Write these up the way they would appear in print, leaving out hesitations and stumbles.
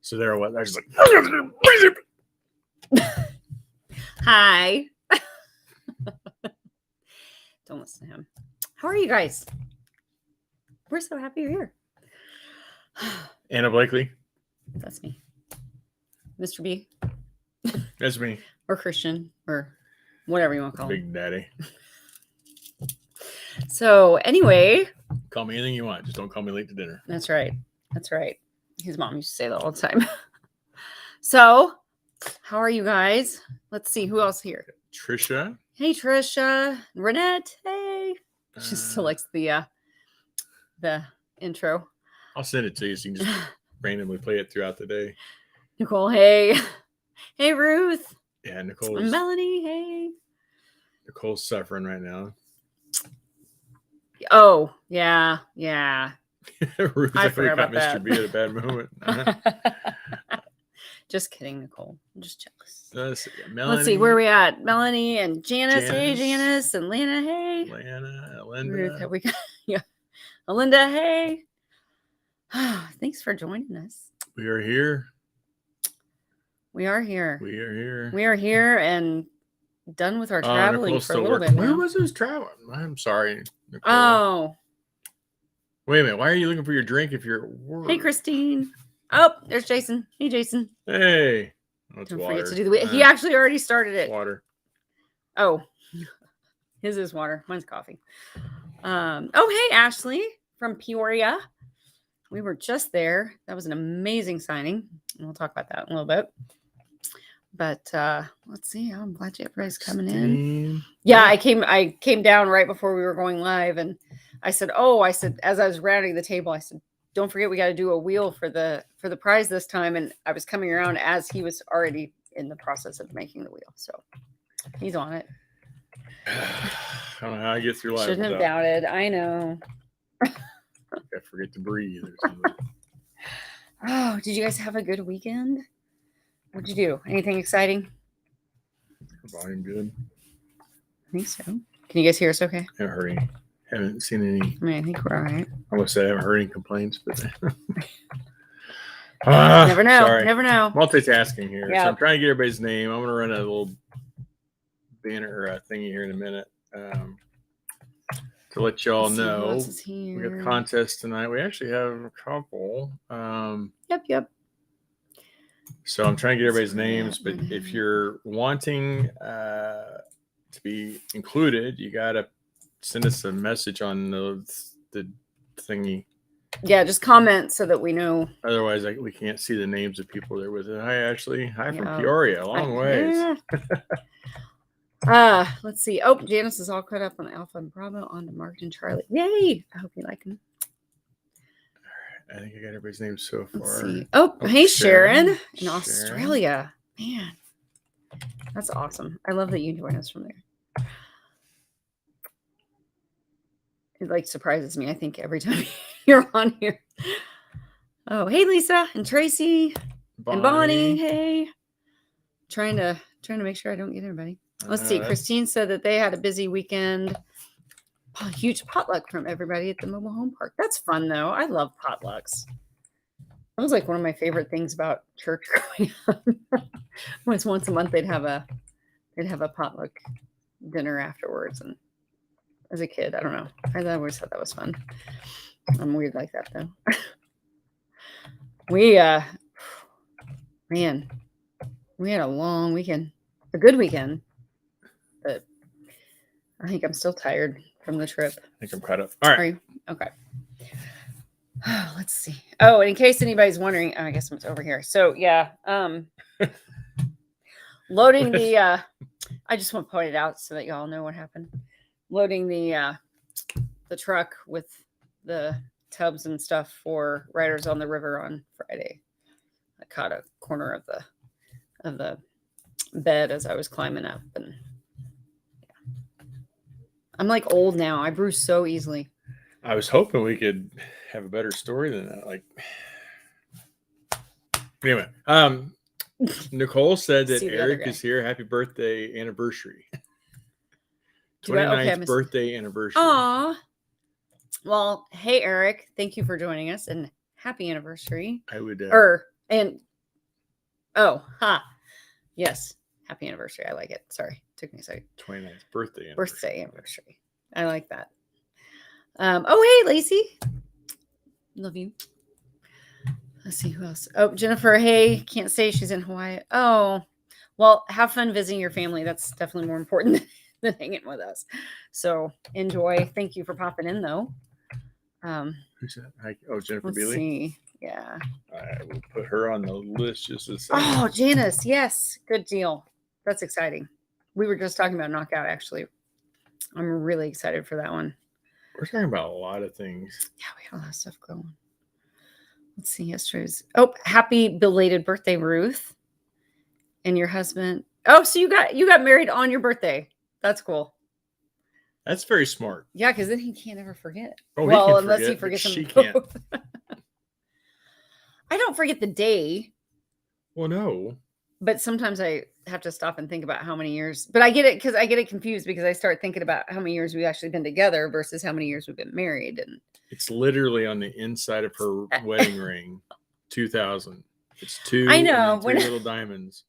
So there I was. I was just like, Hi. Don't listen to him. How are you guys? We're so happy you're here. Anna Blakely. That's me. Mr. B. That's me. Or Christian. Or whatever you want to call him. Big Daddy. So anyway. Call me anything you want. Just don't call me late to dinner. That's right. That's right. His mom used to say that all the time. So, how are you guys? Let's see. Who else here? Trisha. Hey, Trisha. Renette. Hey. She still likes the intro. I'll send it to you so you can just randomly play it throughout the day. Nicole, hey. Hey, Ruth. Yeah, Nicole. Melanie, hey. Nicole's suffering right now. Oh, yeah. Ruth I like forgot caught about Mr. B at a bad moment. Just kidding, Nicole. I'm just jealous. Melanie, Let's see, where are we at? Melanie and Janice. Hey, Janice. And Lana, hey. Lana, Linda. Ruth, we got, yeah. Melinda, hey. Thanks for joining us. We are here. We are here. We are here. We are here and done with our traveling for a little bit. Where was this traveling? I'm sorry, Nicole. Oh. Wait a minute. Why are you looking for your drink if you're at work? Hey, Christine. Oh, there's Jason. Hey, Jason. Hey. Oh, Don't water. forget to do the. He actually already started it. Water. Oh, his is water. Mine's coffee. Oh, hey, Ashley from Peoria. We were just there. That was an amazing signing. And we'll talk about that in a little bit. But let's see. I'm glad everybody's coming in. Yeah, I came down right before we were going live, and I said, as I was rounding the table, I said, don't forget we got to do a wheel for the prize this time. And I was coming around as he was already in the process of making the wheel. So he's on it. I don't know how I get through life. Shouldn't have doubted. I know. I forget to breathe or something. Oh, did you guys have a good weekend? What'd you do? Anything exciting? Volume good. I think so. Can you guys hear us okay? Haven't seen any. I mean, I think we're all right. I almost said I haven't heard any complaints, but never know. Sorry. Never know. Multitasking here. Yeah. So I'm trying to get everybody's name. I'm going to run a little banner thingy here in a minute to let y'all know. We got a contest tonight. We actually have a couple. Yep. So I'm trying to get everybody's names, but if you're wanting to be included, you got to send us a message on the thingy. Yeah, just comment so that we know. Otherwise, we can't see the names of people there with it. Hi, Ashley. Hi from Peoria. Long ways. Let's see. Oh, Janice is all caught up on Alpha and Bravo on to Mark and Charlie. Yay! I hope you like them. I think I got everybody's name so far. Let's see. Oh, hey, Sharon in Australia. Man, that's awesome. I love that you join us from there. It surprises me, I think, every time you're on here. Oh, hey, Lisa and Tracy and Bonnie. Hey, trying to make sure I don't get everybody. Let's see. Christine said that they had a busy weekend. A huge potluck from everybody at the mobile home park. That's fun, though. I love potlucks. That was one of my favorite things about church growing up. Was once a month they'd have a potluck dinner afterwards. And as a kid, I don't know. I always thought that was fun. I'm weird like that, though. We had a long weekend, a good weekend, but I think I'm still tired from the trip. I think I'm caught up. All right. Are you? Okay. Let's see. Oh, and in case anybody's wondering, I guess it's over here. So yeah, loading the. I just want to point it out so that y'all know what happened. Loading the truck with the tubs and stuff for Riders on the River on Friday. I caught a corner of the bed as I was climbing up, and yeah. I'm old now. I bruise so easily. I was hoping we could have a better story than that. Anyway, Nicole said that Eric is here. Happy birthday anniversary. 29th birthday anniversary. Aw. Well, hey, Eric. Thank you for joining us and happy anniversary. I would. And Oh, ha. Yes. Happy anniversary. I like it. Sorry. Took me a second. 29th birthday. Birthday anniversary. I like that. Oh, hey, Lacey. Love you. Let's see who else. Oh, Jennifer. Hey, can't say she's in Hawaii. Oh, well, have fun visiting your family. That's definitely more important than hanging with us. So enjoy. Thank you for popping in, though. Who's that? Oh, Jennifer Let's Beeley. see. Yeah. I will put her on the list just a second. Oh, Janice. Yes. Good deal. That's exciting. We were just talking about Knockout, actually. I'm really excited for that one. We're talking about a lot of things. Yeah, we had a lot of stuff going. Let's see. Yesterday's. Oh, happy belated birthday, Ruth. And your husband. Oh, so you got married on your birthday. That's cool. That's very smart. Yeah, because then he can't ever forget. Oh, well, he can unless forget, he forgets them she both. I don't forget the day. Well, no. But sometimes I have to stop and think about how many years. But I get it because I get it confused because I start thinking about how many years we've actually been together versus how many years we've been married. And it's literally on the inside of her wedding ring, 2000. It's two. I know, three little diamonds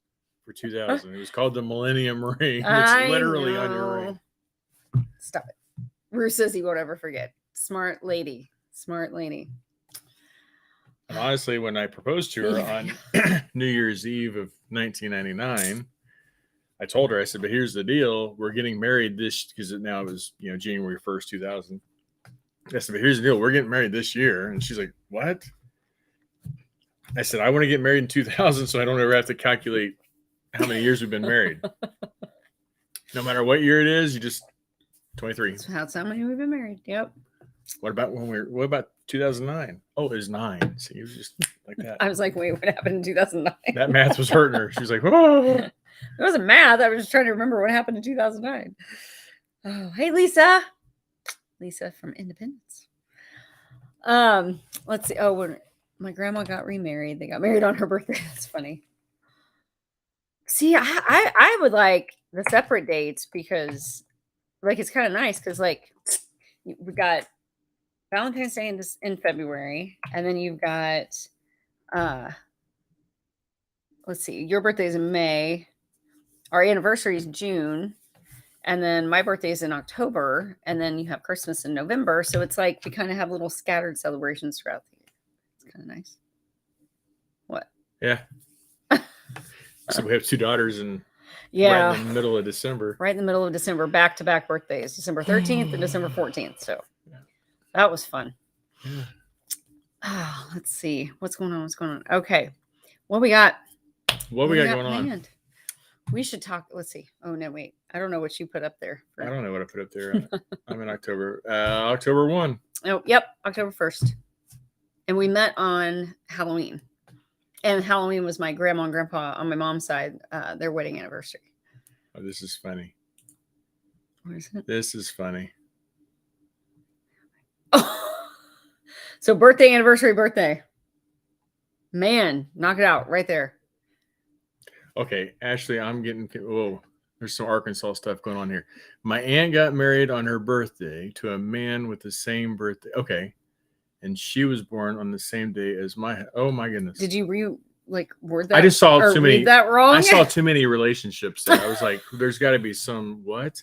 for 2000. It was called the Millennium Ring. It's I literally know. on your ring. Stop it. Ruth says he won't ever forget. Smart lady. Smart lady. And honestly, when I proposed to her on New Year's Eve of 1999, I told her, I said, but here's the deal. We're getting married this, because now it was, January 1st, 2000. I said, but here's the deal. We're getting married this year. And she's like, what? I said, I want to get married in 2000 so I don't ever have to calculate how many years we've been married. No matter what year it is, you just 23. That's how many we've been married. Yep. What about 2009? Oh, it was 9. So you was just like that. I was like, wait, what happened in 2009? That math was hurting her. She was like, oh. It wasn't math. I was just trying to remember what happened in 2009. Oh, hey, Lisa. Lisa from Independence. Let's see. Oh, when my grandma got remarried, they got married on her birthday. That's funny. See, I would like the separate dates because, like, it's kind of nice because, like, we got Valentine's Day in February, and then you've got, let's see, your birthday is in May, our anniversary is June, and then my birthday is in October, and then you have Christmas in November. So it's like we kind of have little scattered celebrations throughout the year. It's kind of nice. What? Yeah. So we have 2 daughters and yeah, right in the middle of December. Right in the middle of December, back-to-back birthdays, December 13th and December 14th. So that was fun. Yeah. Oh, let's see. What's going on? Okay. What we got? What we got going on? We should talk. Let's see. Oh, no, wait. I don't know what you put up there. I don't know what I put up there. I'm in October. October 1. Oh, yep. October 1st. And we met on Halloween. And Halloween was my grandma and grandpa on my mom's side, their wedding anniversary. Oh, this is funny. What is it? This is funny. Oh, so birthday, anniversary, birthday. Man, knock it out right there. Okay, Ashley, I'm getting. Whoa, there's some Arkansas stuff going on here. My aunt got married on her birthday to a man with the same birthday. Okay. And she was born on the same day as oh my goodness. Did you word that? I just saw too many. That wrong? I saw too many relationships there. I was like, there's got to be some what?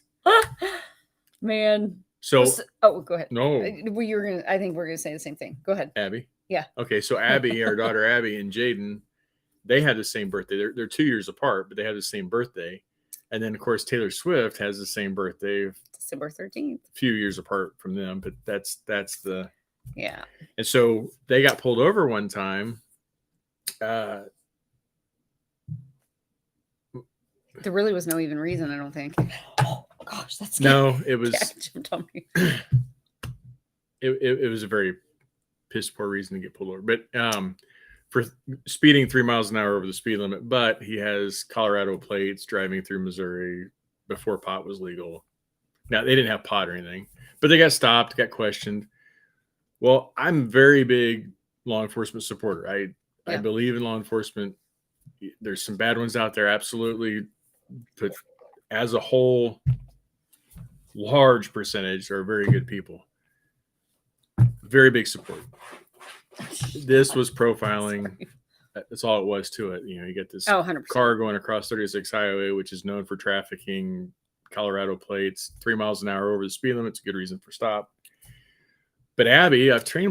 Man. So go ahead. No. I think we're gonna say the same thing. Go ahead. Abby. Yeah. Okay, so Abby, our daughter Abby and Jaden, they had the same birthday. They're 2 years apart, but they have the same birthday. And then of course Taylor Swift has the same birthday, December 13th. A few years apart from them, but that's the. Yeah. And so they got pulled over one time. There really was no even reason, I don't think. Oh gosh, that's scary. No, it was. Jumped on me. It was a very piss poor reason to get pulled over, but for speeding 3 miles an hour over the speed limit. But he has Colorado plates, driving through Missouri before pot was legal. Now they didn't have pot or anything, but they got stopped, got questioned. Well, I'm very big law enforcement supporter. I believe in law enforcement. There's some bad ones out there, absolutely. But as a whole, large percentage are very good people. Very big support. This was profiling. that's all it was to it. You get this 100%. car going across 36 highway, which is known for trafficking, Colorado plates, 3 miles an hour over the speed limit. It's a good reason for stop. But Abby, I've taught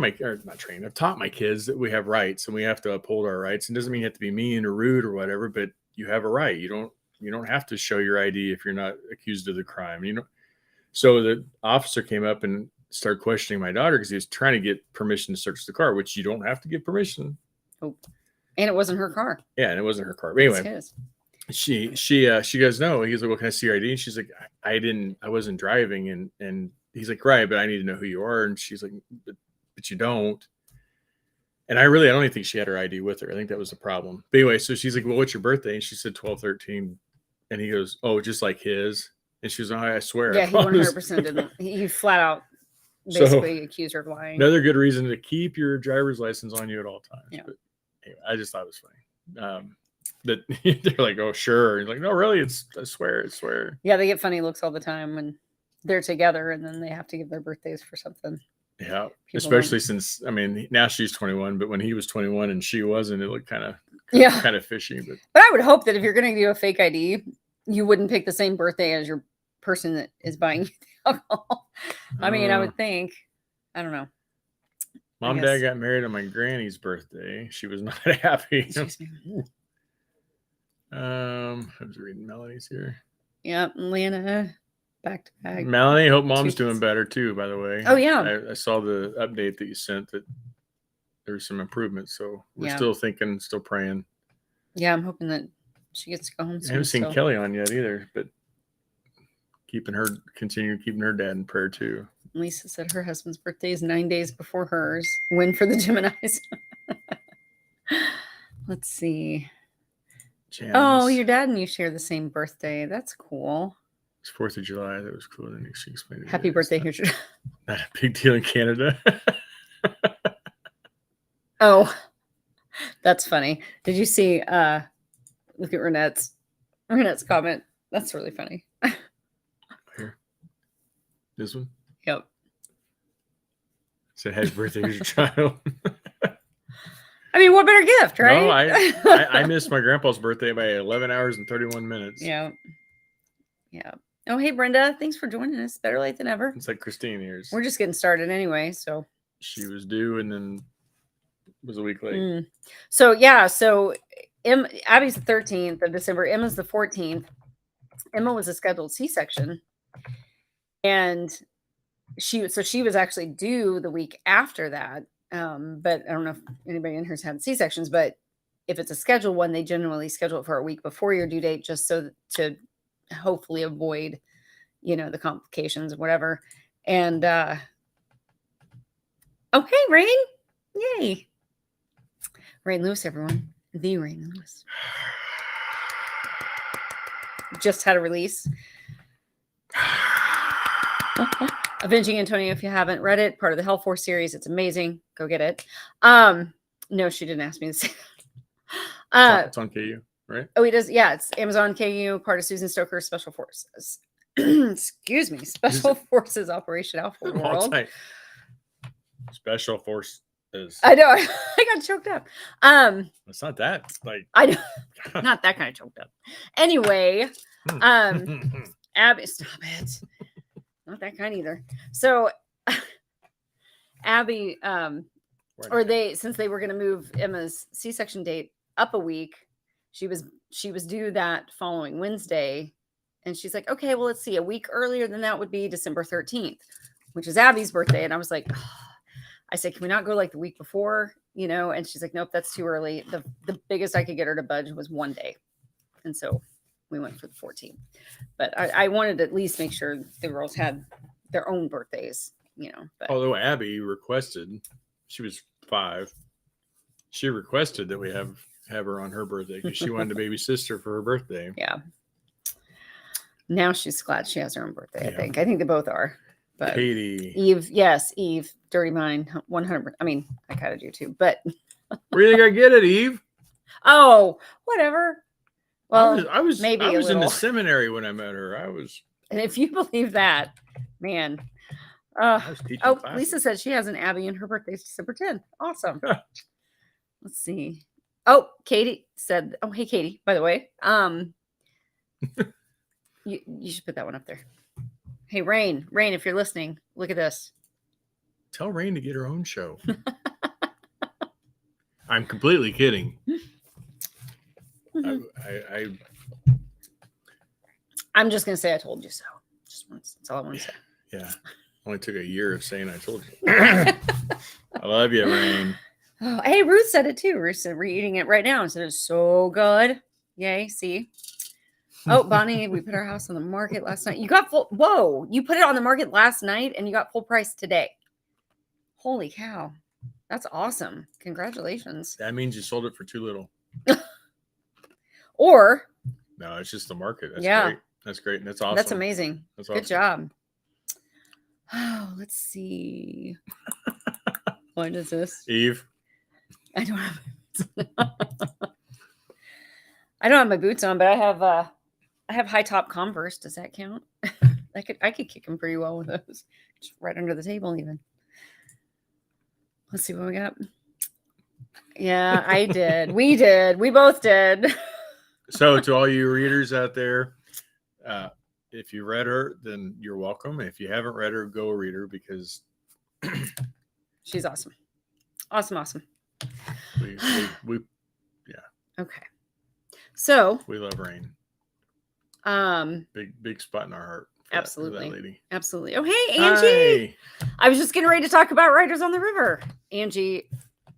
my kids that we have rights and we have to uphold our rights. It doesn't mean you have to be mean or rude or whatever, but you have a right. You don't have to show your ID if you're not accused of the crime. So the officer came up and started questioning my daughter because he was trying to get permission to search the car, which you don't have to give permission. Oh, and it wasn't her car. Yeah, and it wasn't her car. But anyway, she goes, no. He's like, well, can I see your ID? And she's like, I wasn't driving. And he's like, right, but I need to know who you are. And she's like, but you don't. And I don't even think she had her ID with her. I think that was the problem. But anyway, so she's like, well, what's your birthday? And she said 12/13. And he goes, oh, just like his. And she was like, I swear. Yeah, he 100% didn't. He flat out basically accused her of lying. Another good reason to keep your driver's license on you at all times. Yeah. But anyway, I just thought it was funny. That they're like, oh, sure. And he's like, no, really, I swear. Yeah, they get funny looks all the time when they're together and then they have to give their birthdays for something. Yeah, especially since, now she's 21, but when he was 21 and she wasn't, it looked kind of fishy. But I would hope that if you're going to do a fake ID, you wouldn't pick the same birthday as your person that is buying you the alcohol. I would think. I don't know. Mom and Dad got married on my granny's birthday. She was not happy. I was reading Melanie's here. Yeah, Lana, back to back. Melanie, hope Mom's doing better too, by the way. Oh, yeah. I saw the update that you sent that there was some improvements. So we're still thinking, still praying. Yeah, I'm hoping that she gets to go home soon. I haven't seen Kelly on yet either, but continue keeping her dad in prayer too. Lisa said her husband's birthday is 9 days before hers. Win for the Geminis. Let's see. Janice. Oh, your dad and you share the same birthday. That's cool. It's 4th of July. That was cool. And she explained it. Happy birthday. Here's your... Not a big deal in Canada. Oh, that's funny. Did you see, look at Renette's comment. That's really funny. Here. This one? Yep. Said, happy birthday, here's your child. What better gift, right? No, I missed my grandpa's birthday by 11 hours and 31 minutes. Yeah. Yeah. Oh, hey, Brenda. Thanks for joining us. Better late than ever. It's like Christine here's. We're just getting started anyway, so. She was due and then was a week late. So, yeah. So, Abby's the 13th of December. Emma's the 14th. Emma was a scheduled C-section. And she was actually due the week after that. But I don't know if anybody in here's had C-sections, but if it's a scheduled one, they generally schedule it for a week before your due date, just so to hopefully avoid, the complications or whatever. And, okay, Rain. Yay. Rain Lewis, everyone. The Rain Lewis. Just had a release. Avenging Antonio, if you haven't read it, part of the Hell Force series. It's amazing. Go get it. No, she didn't ask me to say that. It's on KU, right? Oh, he does. Yeah, it's Amazon KU, part of Susan Stoker's Special Forces. Excuse me. Special Forces Operation Alpha World. Special Forces. I know. I got choked up. It's not that. I know. Not that kind of choked up. Anyway, Abby, stop it. Not that kind either. So Abby, since they were going to move Emma's C-section date up a week, she was due that following Wednesday. And she's like, okay, well, let's see. A week earlier than that would be December 13th, which is Abby's birthday. And I was like, I said, can we not go like the week before, And she's like, nope, that's too early. The biggest I could get her to budge was one day. And so we went for the 14th. But I wanted to at least make sure the girls had their own birthdays, But. Although Abby requested, she was 5. She requested that we have her on her birthday because she wanted a baby sister for her birthday. Yeah. Now she's glad she has her own birthday, I think. I think they both are. But Katie. Eve, dirty mind, 100%. I kind of do too, but. Where do you think I get it, Eve? Oh, whatever. Well, I was maybe I was in the seminary when I met her. And if you believe that, man. Lisa said she has an Abby and her birthday is December 10th. Awesome. Let's see. Oh, Katie said, oh, hey, Katie, by the way. You should put that one up there. Hey, Rain, if you're listening, look at this. Tell Rain to get her own show. I'm completely kidding. I'm just going to say I told you so. Just once. That's all I want to say. Yeah. Only took a year of saying I told you. I love you, Rain. Oh, hey, Ruth said it too. Ruth said we're eating it right now and said it's so good. Yay, see? Oh, Bonnie, we put our house on the market last night. You got full. Whoa, you put it on the market last night and you got full price today. Holy cow. That's awesome. Congratulations. That means you sold it for too little. Or. No, it's just the market. That's yeah. great. That's great. That's awesome. That's amazing. That's awesome. Good job. Oh, let's see. What is this? Eve. I don't have I don't have my boots on, but I have high top Converse. Does that count? I could kick them pretty well with those. Just right under the table even. Let's see what we got. Yeah, I did. We did. We both did. So to all you readers out there, if you read her, then you're welcome. If you haven't read her, go read her because she's awesome. Awesome. We yeah. Okay. So we love Rain. Big spot in our heart. Absolutely. That lady. Absolutely. Oh, hey, Angie. Hi. I was just getting ready to talk about Riders on the River. Angie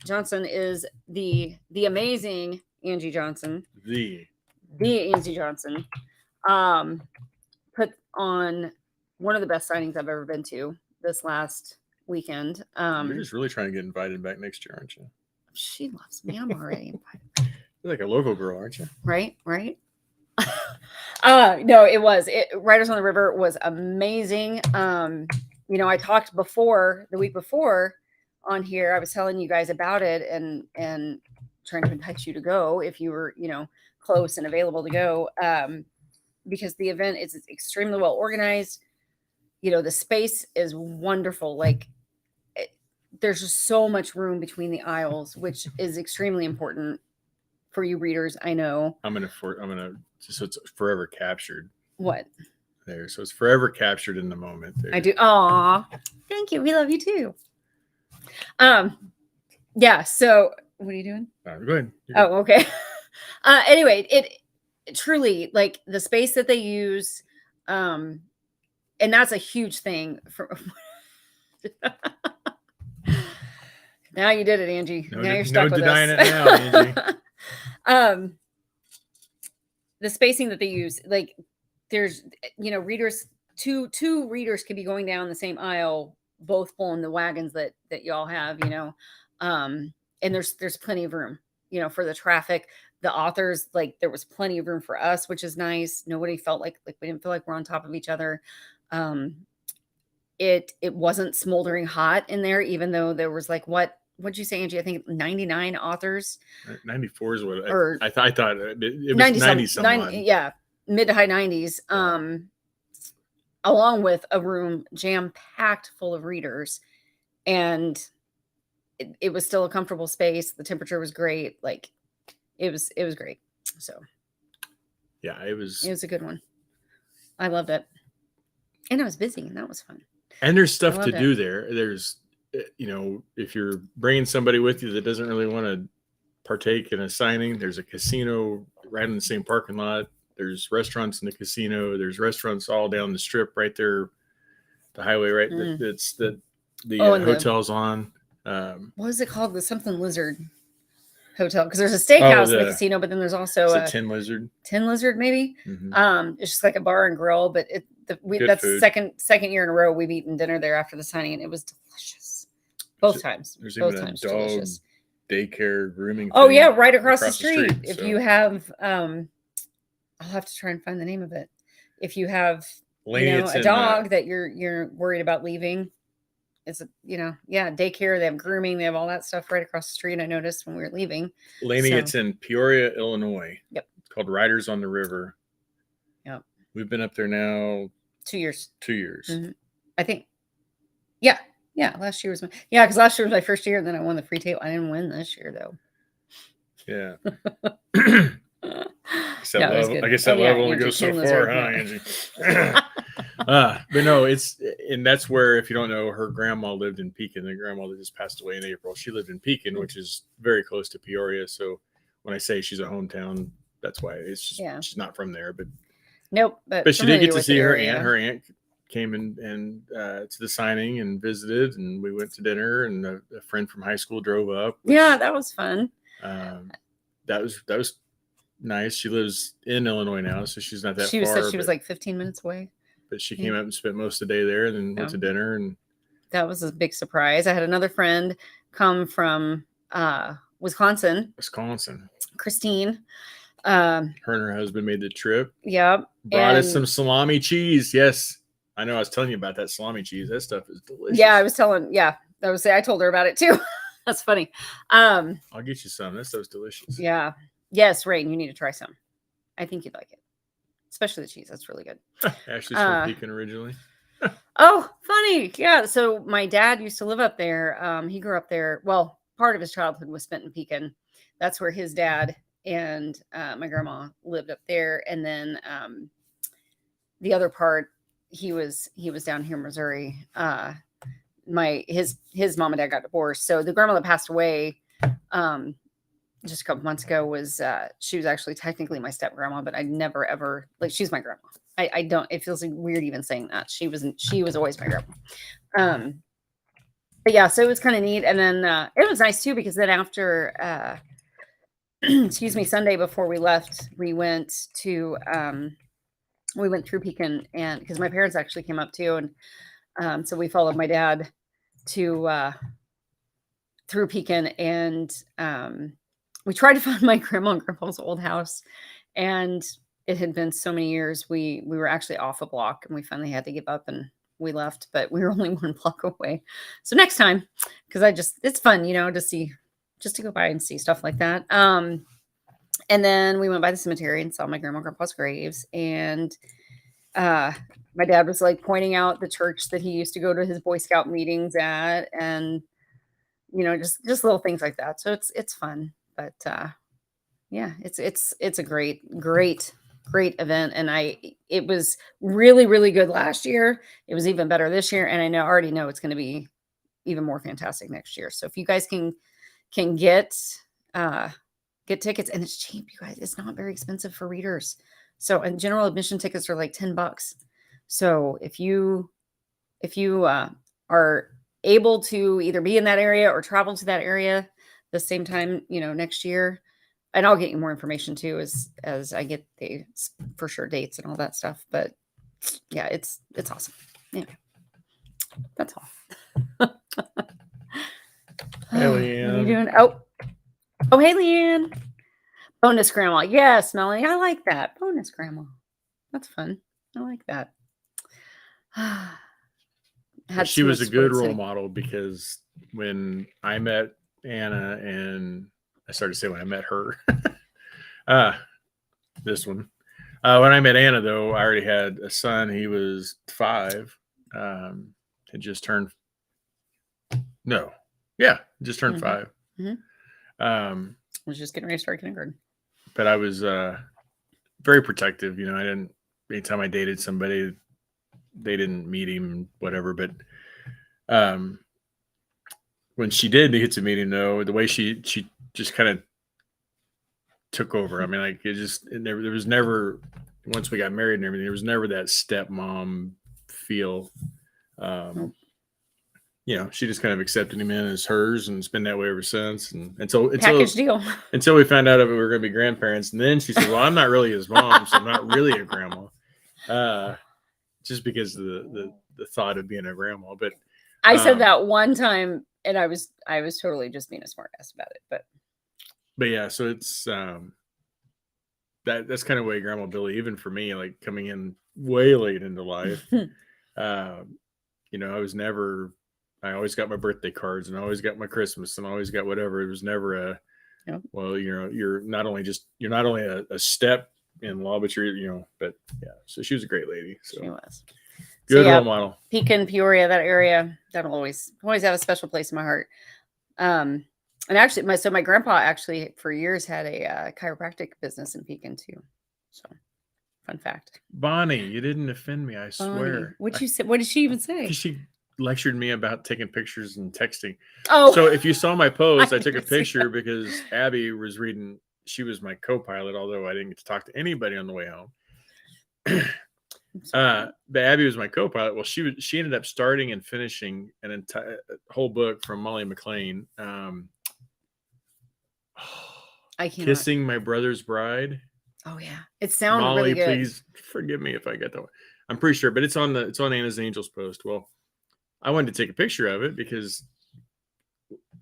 Johnson is the amazing Angie Johnson. The Angie Johnson. Put on one of the best signings I've ever been to this last weekend. You're just really trying to get invited back next year, aren't you? She loves me. I'm already invited. You're like a local girl, aren't you? Right. No, it was. Riders on the River was amazing. I talked the week before on here. I was telling you guys about it and trying to entice you to go if you were, close and available to go. Because the event is extremely well organized. The space is wonderful. Like there's just so much room between the aisles, which is extremely important for you readers. I know. So it's forever captured. What? There. So it's forever captured in the moment. There. I do. Aw, thank you. We love you too. Yeah. So what are you doing? Go ahead. Oh, okay. Anyway, it truly, like the space that they use, and that's a huge thing for. Now you did it, Angie. Now you're stuck with denying us. it now, Angie. The spacing that they use, like there's, readers, two readers could be going down the same aisle, both pulling the wagons that y'all have, and there's plenty of room, for the traffic. The authors, like there was plenty of room for us, which is nice. Nobody felt like we didn't feel like we're on top of each other. It wasn't smoldering hot in there, even though there was like what'd you say, Angie? I think 99 authors. 94 is what I thought it was 90 some. Yeah, mid to high 90s. Along with a room jam packed full of readers, and it was still a comfortable space. The temperature was great. Like it was great. So yeah, it was a good one. I loved it, and I was busy, and that was fun. And there's stuff to do there. There's, if you're bringing somebody with you that doesn't really want to partake in a signing, there's a casino right in the same parking lot. There's restaurants in the casino. There's restaurants all down the strip right there, the highway, right? That's the hotel's on. What is it called? The something Lizard Hotel. Because there's a steakhouse in the casino, but then there's also a Tin Lizard. Tin Lizard, maybe. Mm-hmm. It's just like a bar and grill, but that's the second year in a row we've eaten dinner there after the signing, and it was delicious. Both times. There's even a dog delicious. Daycare grooming. Oh yeah, right across the street. If you have, I'll have to try and find the name of it. If you have, a dog that you're worried about leaving, it's daycare. They have grooming. They have all that stuff right across the street. I noticed when we were leaving. Laney, it's in Peoria, Illinois. Yep. It's called Riders on the River. Yep. We've been up there now 2 years. 2 years. Mm-hmm. I think. Yeah. Yeah. Last year was because last year was my first year, and then I won the free table. I didn't win this year though. Yeah. Yeah, it was good. I guess that Oh, yeah, love only Angie, goes so King far, Lizard, huh, yeah. Angie? But no, and that's where, if you don't know, her grandma lived in Pekin. The grandma that just passed away in April, she lived in Pekin, which is very close to Peoria. So when I say she's a hometown, that's why. It's just Yeah. she's not from there, Nope. but she did get to see her area. aunt. Her aunt came in and to the signing and visited, and we went to dinner. And a friend from high school drove up. Yeah, that was fun. That was nice. She lives in Illinois now, so she's not that She far. said she was like 15 minutes away. But she came up and spent most of the day there, and then went to dinner. And that was a big surprise. I had another friend come from Wisconsin, Christine. Her and her husband made the trip. Yep. Brought us some salami cheese. Yes. I know I was telling you about that salami cheese. That stuff is delicious. Yeah, I told her about it too. That's funny. I'll get you some. That stuff's delicious. Yeah. Yes, Rain, you need to try some. I think you'd like it. Especially the cheese. That's really good. Ashley's from Pekin originally. Oh, funny. Yeah. So my dad used to live up there. He grew up there. Well, part of his childhood was spent in Pekin. That's where his dad and my grandma lived up there. And then the other part, he was down here in Missouri. His mom and dad got divorced. So the grandma that passed away just a couple months ago was she was actually technically my step grandma, but I never ever, like, she's my grandma. I don't, it feels like weird even saying that. She was always my grandma. But yeah, so it was kind of neat. And then it was nice too, because then after excuse me, Sunday before we left, we went through Pekin, and because my parents actually came up too, and so we followed my dad to through Pekin, and we tried to find my grandma and grandpa's old house, and it had been so many years. We were actually off a block, and we finally had to give up, and we left, but we were only 1 block away. So next time, because it's fun, just to go by and see stuff like that. And then we went by the cemetery and saw my grandma and grandpa's graves, and my dad was like pointing out the church that he used to go to his Boy Scout meetings at, and just little things like that. So it's fun, but yeah, it's a great event, and it was really, really good last year. It was even better this year, and I already know it's going to be even more fantastic next year. So if you guys can get tickets, and it's cheap, you guys. It's not very expensive for readers. So, and general admission tickets are like $10. So if you are able to either be in that area or travel to that area the same time, next year, and I'll get you more information too as I get the for sure dates and all that stuff. But yeah, it's awesome. Yeah, that's all. Hey, Leanne. What are you doing? Oh, hey, Leanne. Bonus grandma. Yes, Melanie. I like that. Bonus grandma. That's fun. I like that. She was a good role model, because when I met Anna, and I started to say when I met her, this one, when I met Anna, though, I already had a son. He was 5. Had just turned, just turned 5. Mm-hmm. Was just getting ready to start kindergarten. But I was very protective. Anytime I dated somebody, they didn't meet him, whatever. But when she did get to meet him, though, the way she just kind of took over. I mean, like, there was never, once we got married and everything, there was never that stepmom feel. She just kind of accepted him in as hers, and it's been that way ever since. And until deal. Until we found out that we were going to be grandparents, and then she said, "Well, I'm not really his mom, so I'm not really a grandma." Just because of the thought of being a grandma. But I said that one time, and I was totally just being a smart ass about it. But yeah, so it's that's kind of way Grandma Billy, even for me, like coming in way late into life. I always got my birthday cards, and I always got my Christmas, and I always got whatever. It was never well, you're not only a step in law, but but yeah. So she was a great lady. So she was good role model. Pekin, Peoria, that area, that'll always have a special place in my heart. And actually, my grandpa actually for years had a chiropractic business in Pekin too. So, fun fact. Bonnie, you didn't offend me. I Bonnie, swear. what you say? What did she even say? Because she lectured me about taking pictures and texting. Oh, So if you saw my post, I took a never seen picture because Abby was reading. She was my co-pilot, although I didn't get to talk to anybody on the way home. But Abby was my co-pilot. Well, she ended up starting and finishing an entire whole book from Molly McLean. I can't. Kissing My Brother's Bride. Oh yeah, it sounded Molly, really good. please forgive me if I got that one. I'm pretty sure, but it's on Anna's Angels post. Well, I wanted to take a picture of it because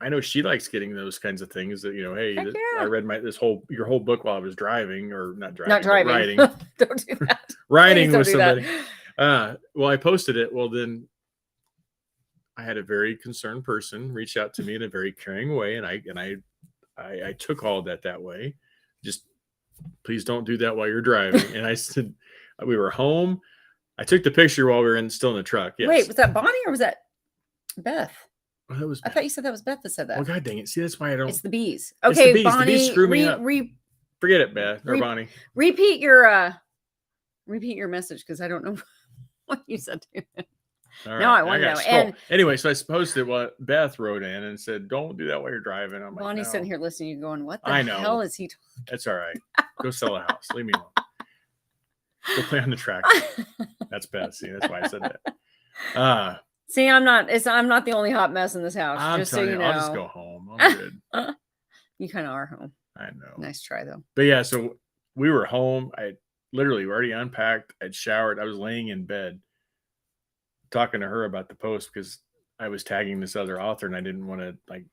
I know she likes getting those kinds of things that, hey, Heck yeah. I read your whole book while I was driving, or not driving, Not driving. writing. Don't do that. Writing Please don't with do somebody. that. Well, I posted it. Well, then I had a very concerned person reach out to me in a very caring way, and I took all of that way. Just please don't do that while you're driving. And I said, we were home. I took the picture while we were still in the truck. Yes. Wait, was that Bonnie or was that Beth? Oh, that was I thought you said that was Beth that said that. Well, God dang it. See, that's why I don't. It's the bees. It's Okay, the bees. Bonnie, The bees screw me up. Forget it, Beth or re- Bonnie. Repeat your message because I don't know what you said to him. All right. Now I want to know. And anyway, so I posted what Beth wrote in and said, "Don't do that while you're driving." I'm Bonnie's like, sitting here listening, you going, "What the I know. hell is he talking?" That's all right. Go sell a house. Leave me alone. Go play on the track. That's Beth. See, that's why I said that. See, I'm not the only hot mess in this house. I'm just so telling you know. I'll just go home. I'm good. You kind of are home. I know. Nice try though. But yeah, so we were home. I literally already unpacked. I'd showered. I was laying in bed talking to her about the post because I was tagging this other author and I didn't want to like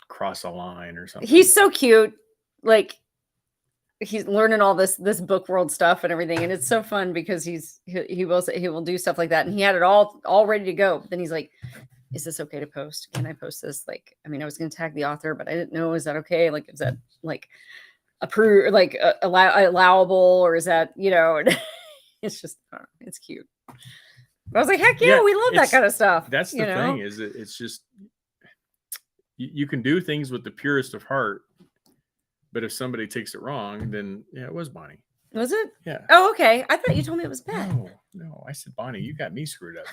cross a line or something. He's so cute. Like he's learning all this book world stuff and everything, and it's so fun because he will do stuff like that, and he had it all ready to go. But then he's like, "Is this okay to post? Can I post this?" Like, I mean, I was going to tag the author, but I didn't know, is that okay? Like, is that like approved, like allowable, or is that it's just it's cute. But I was like, heck yeah, we love that kind of stuff. That's the thing is that it's just you can do things with the purest of heart. But if somebody takes it wrong, then yeah, it was Bonnie. Was it? Yeah. Oh, okay. I thought you told me it was Beth. No. I said Bonnie. You got me screwed up.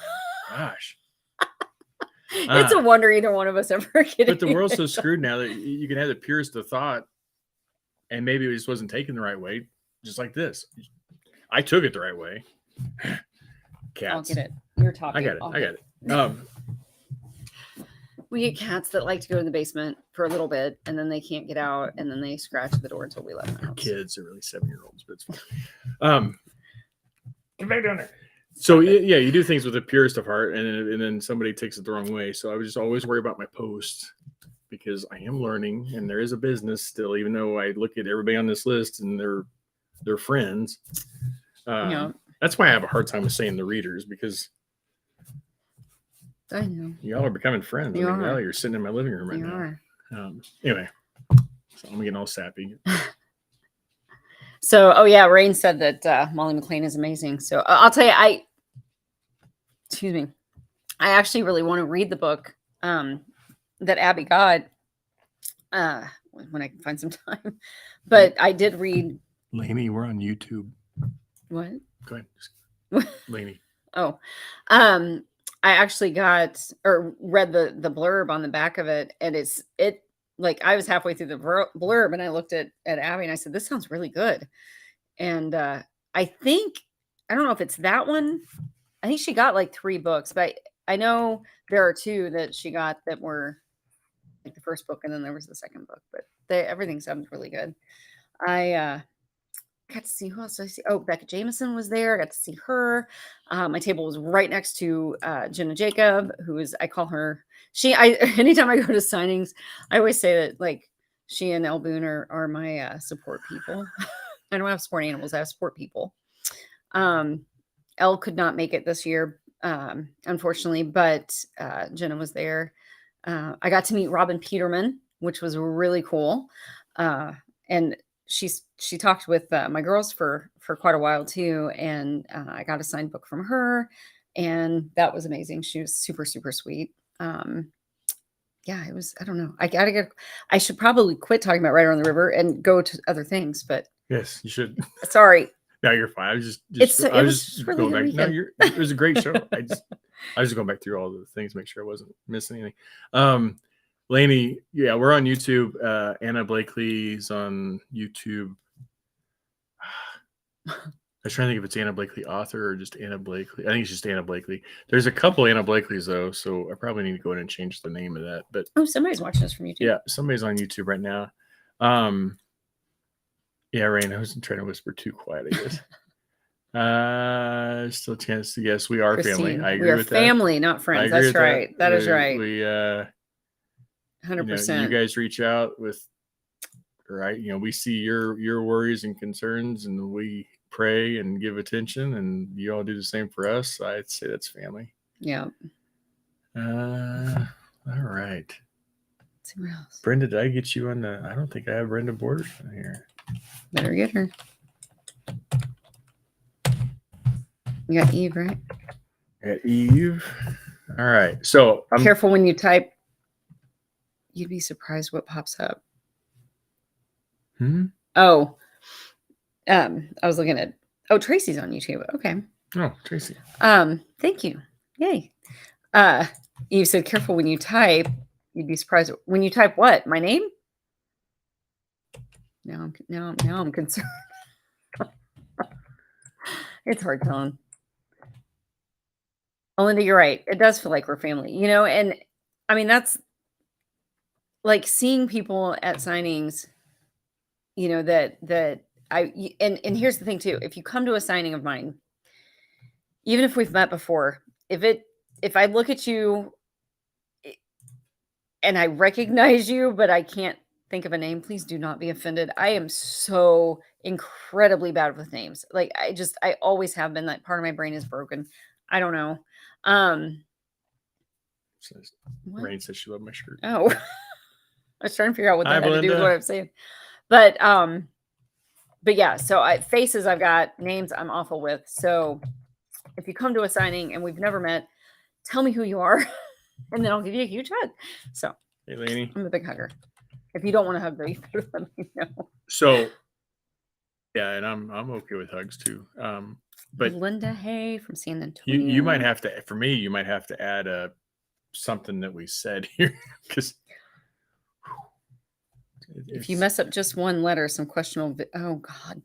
Gosh. It's a wonder either one of us ever get it. But the world's so screwed now that you can have the purest of thought, and maybe it just wasn't taken the right way, just like this. I took it the right way. Cats. I'll get it. You're talking. I got it. We get cats that like to go in the basement for a little bit, and then they can't get out, and then they scratch at the door until we let them out. Kids are really 7-year-olds, but it's fine. Get back down there. So yeah, you do things with the purest of heart, and then somebody takes it the wrong way. So I would just always worry about my posts because I am learning, and there is a business still, even though I look at everybody on this list and they're friends. That's why I have a hard time with saying the readers because. I know. Y'all are becoming friends. Now you're sitting in my living room right now. Anyway, so I'm getting all sappy. So, Rain said that Molly McLean is amazing. So I'll tell you, I actually really want to read the book that Abby got when I can find some time. But I did read. Lainey, we're on YouTube. What? Go ahead. Lainey. Oh, I actually read the blurb on the back of it, and it like I was halfway through the blurb and I looked at Abby and I said, "This sounds really good." And I don't know if it's that one. I think she got like 3 books, but I know there are 2 that she got that were like the first book, and then there was the second book. But everything sounds really good. I got to see who else did I see. Oh, Becca Jameson was there. I got to see her. My table was right next to Jenna Jacob, I call her. Anytime I go to signings, I always say that like she and El Boone are my support people. I don't have support animals. I have support people. El could not make it this year, unfortunately, but Jenna was there. I got to meet Robin Peterman, which was really cool. And she talked with my girls for quite a while too, and I got a signed book from her, and that was amazing. She was super, super sweet. yeah, it was. I don't know. I should probably quit talking about Rider on the River and go to other things. But Yes, you should. sorry, No, you're fine. I was just it I was was just just really going good back. No, weekend. it was a great show. I was just going back through all the things, make sure I wasn't missing anything. Lainey, yeah, we're on YouTube. Anna Blakely's on YouTube. I was trying to think if it's Anna Blakely author or just Anna Blakely. I think it's just Anna Blakely. There's a couple Anna Blakely's though, so I probably need to go in and change the name of that. But Oh, somebody's watching us from YouTube. yeah, somebody's on YouTube right now. Yeah, Rain, I wasn't trying to whisper too quiet, I guess. Still a chance to guess. We are Christine, family. I agree we are with family, not that. friends. That's right. That is right. We 100%. you guys reach out with, right? We see your worries and concerns, and we pray and give attention, and you all do the same for us. I'd say that's family. Yeah. All right. Somewhere else. Brenda, did I get you on the? I don't think I have Brenda Borders on here. Better get her. You got Eve, right? At Eve. All right. So I'm careful when you type. You'd be surprised what pops up. Oh, I was looking at. Oh, Tracy's on YouTube. Okay. Oh, Tracy. Thank you. Yay. Eve said, "Careful when you type. You'd be surprised when you type what? My name." Now I'm concerned. It's hard telling. Linda, you're right. It does feel like we're family, and I mean, that's like seeing people at signings, and here's the thing too. If you come to a signing of mine, even if we've met before, if I look at you and I recognize you, but I can't think of a name, please do not be offended. I am so incredibly bad with names. Like I always have been. That part of my brain is broken. I don't know. Rain says she loved my shirt. Oh, I was trying to figure out what that Hi, had to do with Belinda. what I'm saying. But yeah, so faces I've got, names I'm awful with. So if you come to a signing and we've never met, tell me who you are, and then I'll give you a huge hug. So Hey, Lainey. I'm a big hugger. If you don't want to hug, though, you better let me know. So yeah, and I'm okay with hugs too. But Linda Hay from San Antonio. you might have to, for me, you might have to add something that we said here, because if you mess up just one letter, some questionable. Oh God.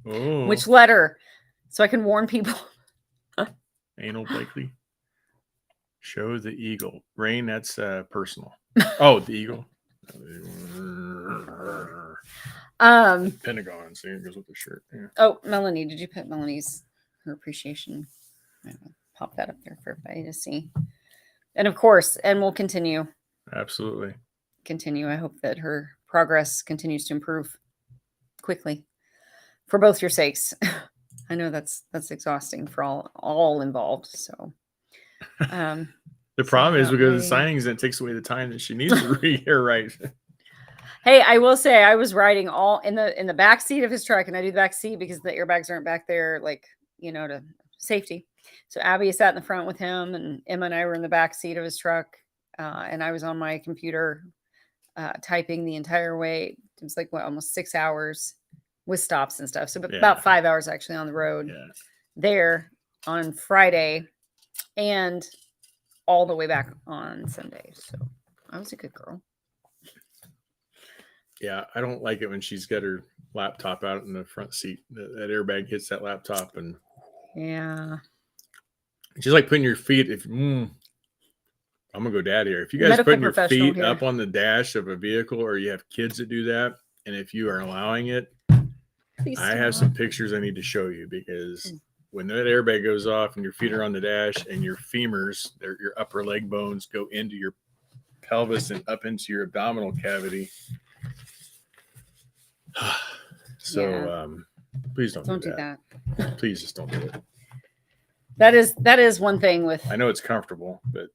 Oh. Which letter? So I can warn people. Anal Blakely. Show the eagle. Rain, that's personal. Oh, the eagle. Pentagon. So it goes with the shirt. Yeah. Oh, Melanie, did you put Melanie's her appreciation? I'll pop that up there for everybody to see. And of course, and we'll continue. Absolutely. Continue. I hope that her progress continues to improve quickly for both your sakes. I know that's exhausting for all involved. So the problem is because the signings, it takes away the time that she needs to read her right. Hey, I will say I was riding all in the back seat of his truck, and I do the back seat because the airbags aren't back there, like, to safety. So Abby sat in the front with him, and Emma and I were in the back seat of his truck, and I was on my computer typing the entire way. It was like almost 6 hours with stops and stuff. So about 5 hours actually on the road there on Friday, and all the way back on Sunday. So I was a good girl. Yeah, I don't like it when she's got her laptop out in the front seat. That airbag hits that laptop, and yeah, she's like putting your feet. I'm gonna go dad here. If you guys putting your feet up on the dash of a vehicle, or you have kids that do that, and if you are allowing it, I have some pictures I need to show you, because when that airbag goes off and your feet are on the dash and your femurs, your upper leg bones, go into your pelvis and up into your abdominal cavity. So please don't do that. Please just don't do it. That is one thing with. I know it's comfortable, but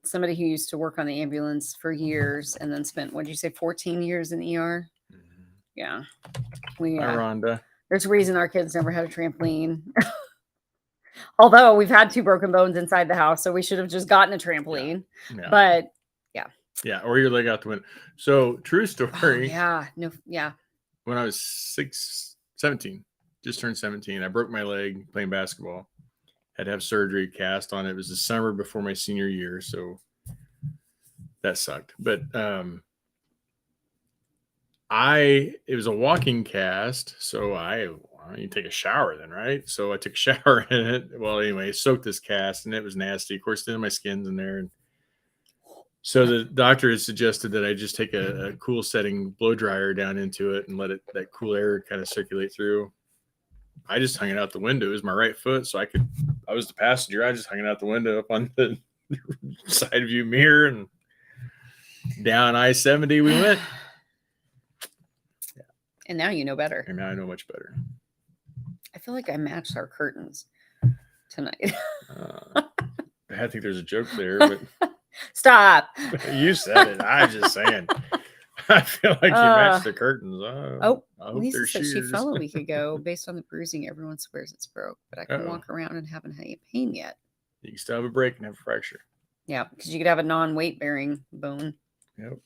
somebody who used to work on the ambulance for years and then spent, what did you say, 14 years in the ER? Mm-hmm. Yeah. Rhonda. There's a reason our kids never had a trampoline. Although we've had 2 broken bones inside the house, so we should have just gotten a trampoline. Yeah. But Yeah, or your leg out the window. So true Oh, story. yeah. No. Yeah. When I was 17, just turned 17, I broke my leg playing basketball. Had to have surgery, cast on it. It was the summer before my senior year, so that sucked. But it was a walking cast, so you take a shower then, right? So I took a shower in it. Well, anyway, soaked this cast, and it was nasty. Of course, then my skin's in there, and so the doctor had suggested that I just take a cool setting blow dryer down into it and let that cool air kind of circulate through. I just hung it out the window. It was my right foot, so I was the passenger. I just hung it out the window up on the side view mirror, and down I-70 we went. And now you know better. And now I know much better. I feel like I matched our curtains tonight. I think there's a joke there, but Stop. You said it. I'm just saying. I feel like you matched the curtains. I hope Lisa said she shears. fell a week ago. Based on the bruising, everyone swears it's broke, but I can walk around and haven't had any pain yet. You can still have a break and have a fracture. Yeah, because you could have a non-weight bearing bone. Yep.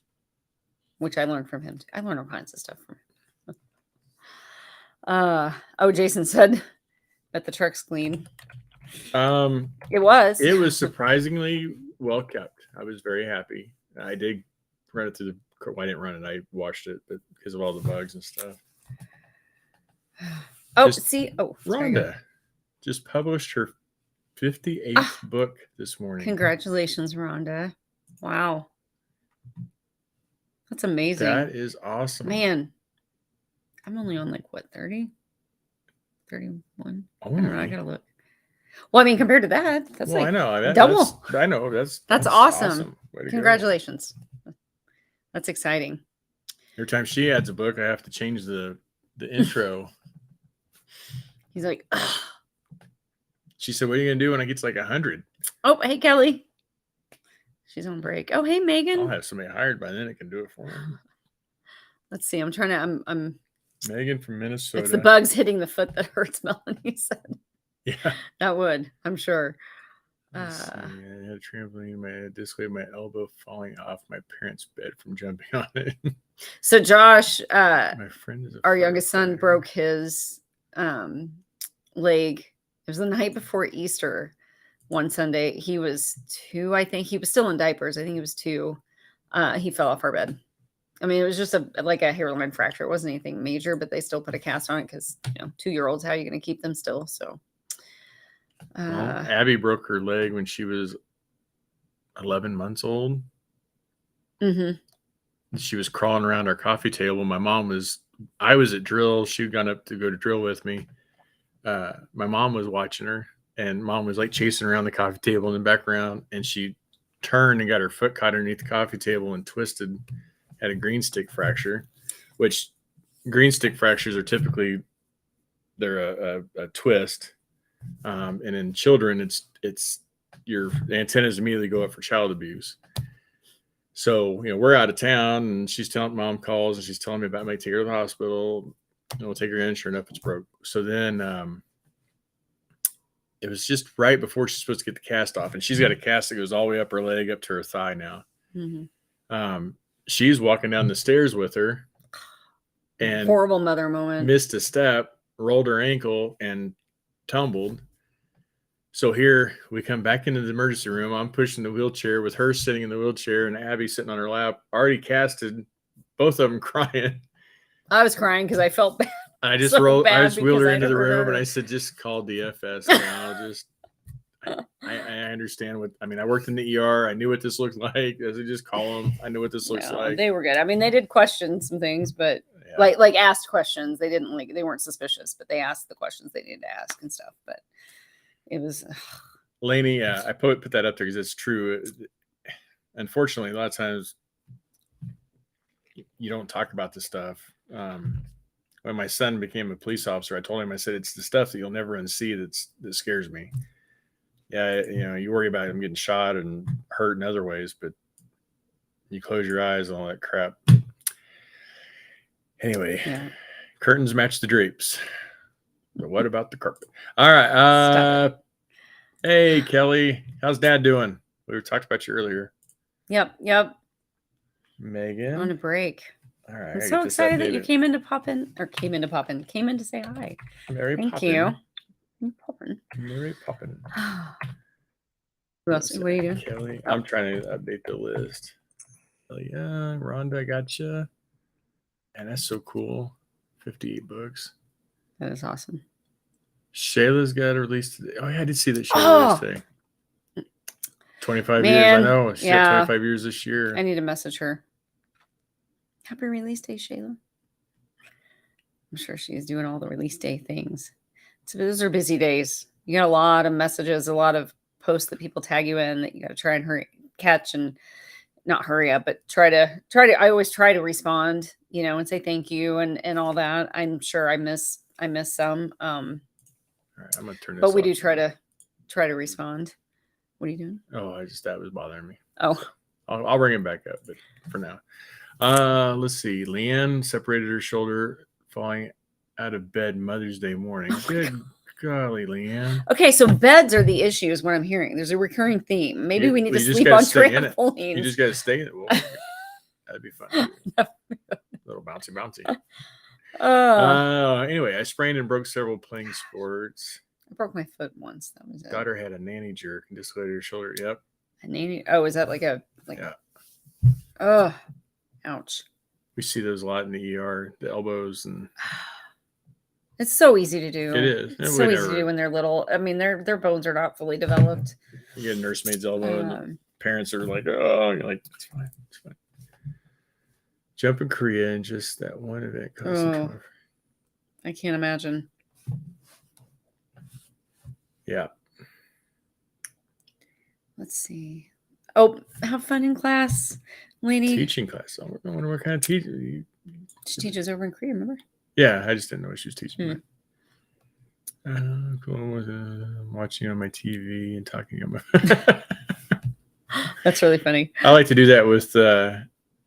Which I learned from him. I learned all kinds of stuff from him. Jason said that the truck's clean. It was. It was surprisingly well kept. I was very happy. I did run it through the. Well, I didn't run it. I washed it, but because of all the bugs and stuff. Rhonda just published her 58th book this morning. Congratulations, Rhonda! Wow, that's amazing. That is awesome, man. I'm only on 30, 31. I don't know. I gotta look. Well, I mean, compared to that, that's I know. Double. I know. That's awesome. Congratulations. Go. That's exciting. Every time she adds a book, I have to change the intro. He's like, ugh. She said, "What are you gonna do when I get to 100?" Oh, hey, Kelly. She's on break. Oh, hey, Megan. I'll have somebody hired by then that can do it for me. Let's see. I'm trying to. I'm. Megan from Minnesota. It's the bugs hitting the foot that hurts, Melanie said. Yeah. That would, I'm sure. I had a trampoline. My dislocated my elbow falling off my parents' bed from jumping on it. So Josh, my friend is our youngest son, broke his leg. It was the night before Easter. One Sunday, he was 2. I think he was still in diapers. I think he was 2. He fell off our bed. I mean, it was just a hairline fracture. It wasn't anything major, but they still put a cast on it because 2-year-olds, how are you going to keep them still? So, Abby broke her leg when she was 11 months old. Mm-hmm. She was crawling around our coffee table. I was at drill. She'd gone up to go to drill with me. My mom was watching her, and mom was chasing around the coffee table in the background, and she turned and got her foot caught underneath the coffee table and twisted. Had a green stick fracture, which green stick fractures are typically they're a twist, and in children it's your antennas immediately go up for child abuse. So we're out of town, and she's telling mom calls, and she's telling me about take her to the hospital, and we'll take her in. Sure enough, it's broke. So then it was just right before she's supposed to get the cast off, and she's got a cast that goes all the way up her leg up to her thigh now. Mm-hmm. She's walking down the stairs with her, and horrible mother moment. Missed a step, rolled her ankle, and tumbled. So here we come back into the emergency room. I'm pushing the wheelchair with her sitting in the wheelchair and Abby sitting on her lap, already casted, both of them crying. I was crying because I felt bad. I just wheeled her into the room, and I said, "Just call DFS now." I understand I worked in the ER. I knew what this looked like. I said, just call them. I knew what this looks like. They were good. I mean, they did question some things, but like asked questions. They didn't they weren't suspicious, but they asked the questions they needed to ask and stuff. But it was Lainey. I put that up there because it's true. Unfortunately, a lot of times you don't talk about this stuff. When my son became a police officer, I told him, I said, it's the stuff that you'll never unsee that scares me. Yeah, you worry about him getting shot and hurt in other ways, but you close your eyes on all that crap. Anyway, curtains match the drapes. But what about the carpet? All right. Hey, Kelly. How's Dad doing? We were talking about you earlier. Yep. Megan. On a break. All right. I'm so excited that you came in to say hi. Mary Thank Poppin. you. Poppin. Mary Poppin. Who else? What are you doing? Kelly. I'm trying to update the list. Kelly Young, Rhonda, I gotcha. And that's so cool. 58 books. That is awesome. Shayla's got released today. Oh, yeah, I did see that Shayla released today. 25 years. I know. She got 25 years this year. I need to message her. Happy release day, Shayla. I'm sure she's doing all the release day things. So those are busy days. You got a lot of messages, a lot of posts that people tag you in that you got to try and catch and not hurry up, but try to. I always try to respond, and say thank you and all that. I'm sure I miss some. All right, I'm gonna turn this. But we do try to respond. What are you doing? Oh, that was bothering me. Oh, so I'll bring it back up, but for now, let's see. Leanne separated her shoulder falling out of bed Mother's Day morning. Good golly, Leanne. Okay, so beds are the issue, is what I'm hearing. There's a recurring theme. Maybe we need to sleep on trampolines. You just got to stay in it. Well, that'd be fun. A little bouncy. Anyway, I sprained and broke several playing sports. I broke my foot once. That was it. Daughter had a nanny jerk and dislocated her shoulder. Yep. A nanny? Oh, is that like a Yeah. Oh, ouch. We see those a lot in the ER, the elbows and. It's so easy to do. It is. It's so easy to do when they're little. I mean, their bones are not fully developed. You get a nursemaid's elbow, and parents are like, "Oh," you're like, "It's fine, it's fine." Jump in Korea and just that one event. I can't imagine. Yeah. Let's see. Oh, have fun in class, lady. Teaching class. I wonder what kind of teacher. She teaches over in Korea, remember? Yeah, I just didn't know what she was teaching. Cool with watching on my TV and talking on my. That's really funny. I like to do that with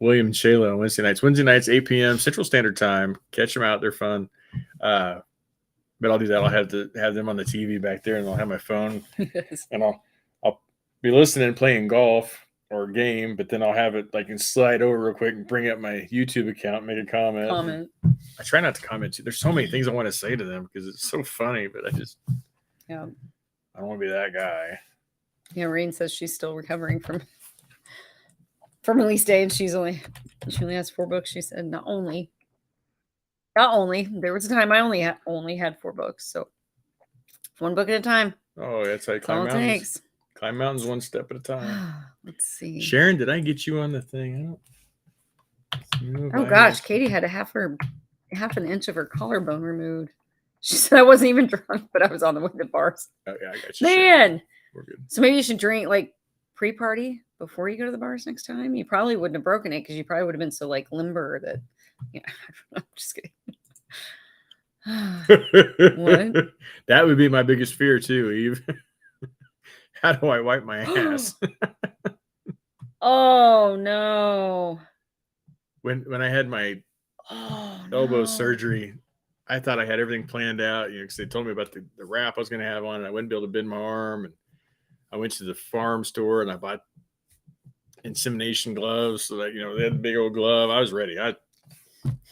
William and Shayla on Wednesday nights. Wednesday nights, 8 p.m. Central Standard Time. Catch them out; they're fun. But I'll do that. I'll have them on the TV back there, and I'll have my phone, and I'll be listening, playing golf or a game, but then I'll have it and slide over real quick and bring up my YouTube account, make a comment. I try not to comment too. There's so many things I want to say to them because it's so funny, but I don't want to be that guy. Yeah, Rain says she's still recovering from release day, and she only has 4 books. She said not only there was a time I only had 4 books, so 1 book at a time. Oh, that's how you climb mountains. Takes. Climb mountains one step at a time. Let's see. Sharon, did I get you on the thing? Oh gosh, Katie had half an inch of her collarbone removed. She said I wasn't even drunk, but I was on the way to bars. Oh yeah, I got you. Man, Sharon. We're good. So maybe you should drink pre-party before you go to the bars next time. You probably wouldn't have broken it because you probably would have been so limber that. I don't know. I'm just kidding. What? That would be my biggest fear too, Eve. How do I wipe my ass? Oh no. When I had my elbow surgery, I thought I had everything planned out, because they told me about the wrap I was going to have on, and I wouldn't be able to bend my arm. And I went to the farm store and I bought insemination gloves so that, they had a big old glove. I was ready.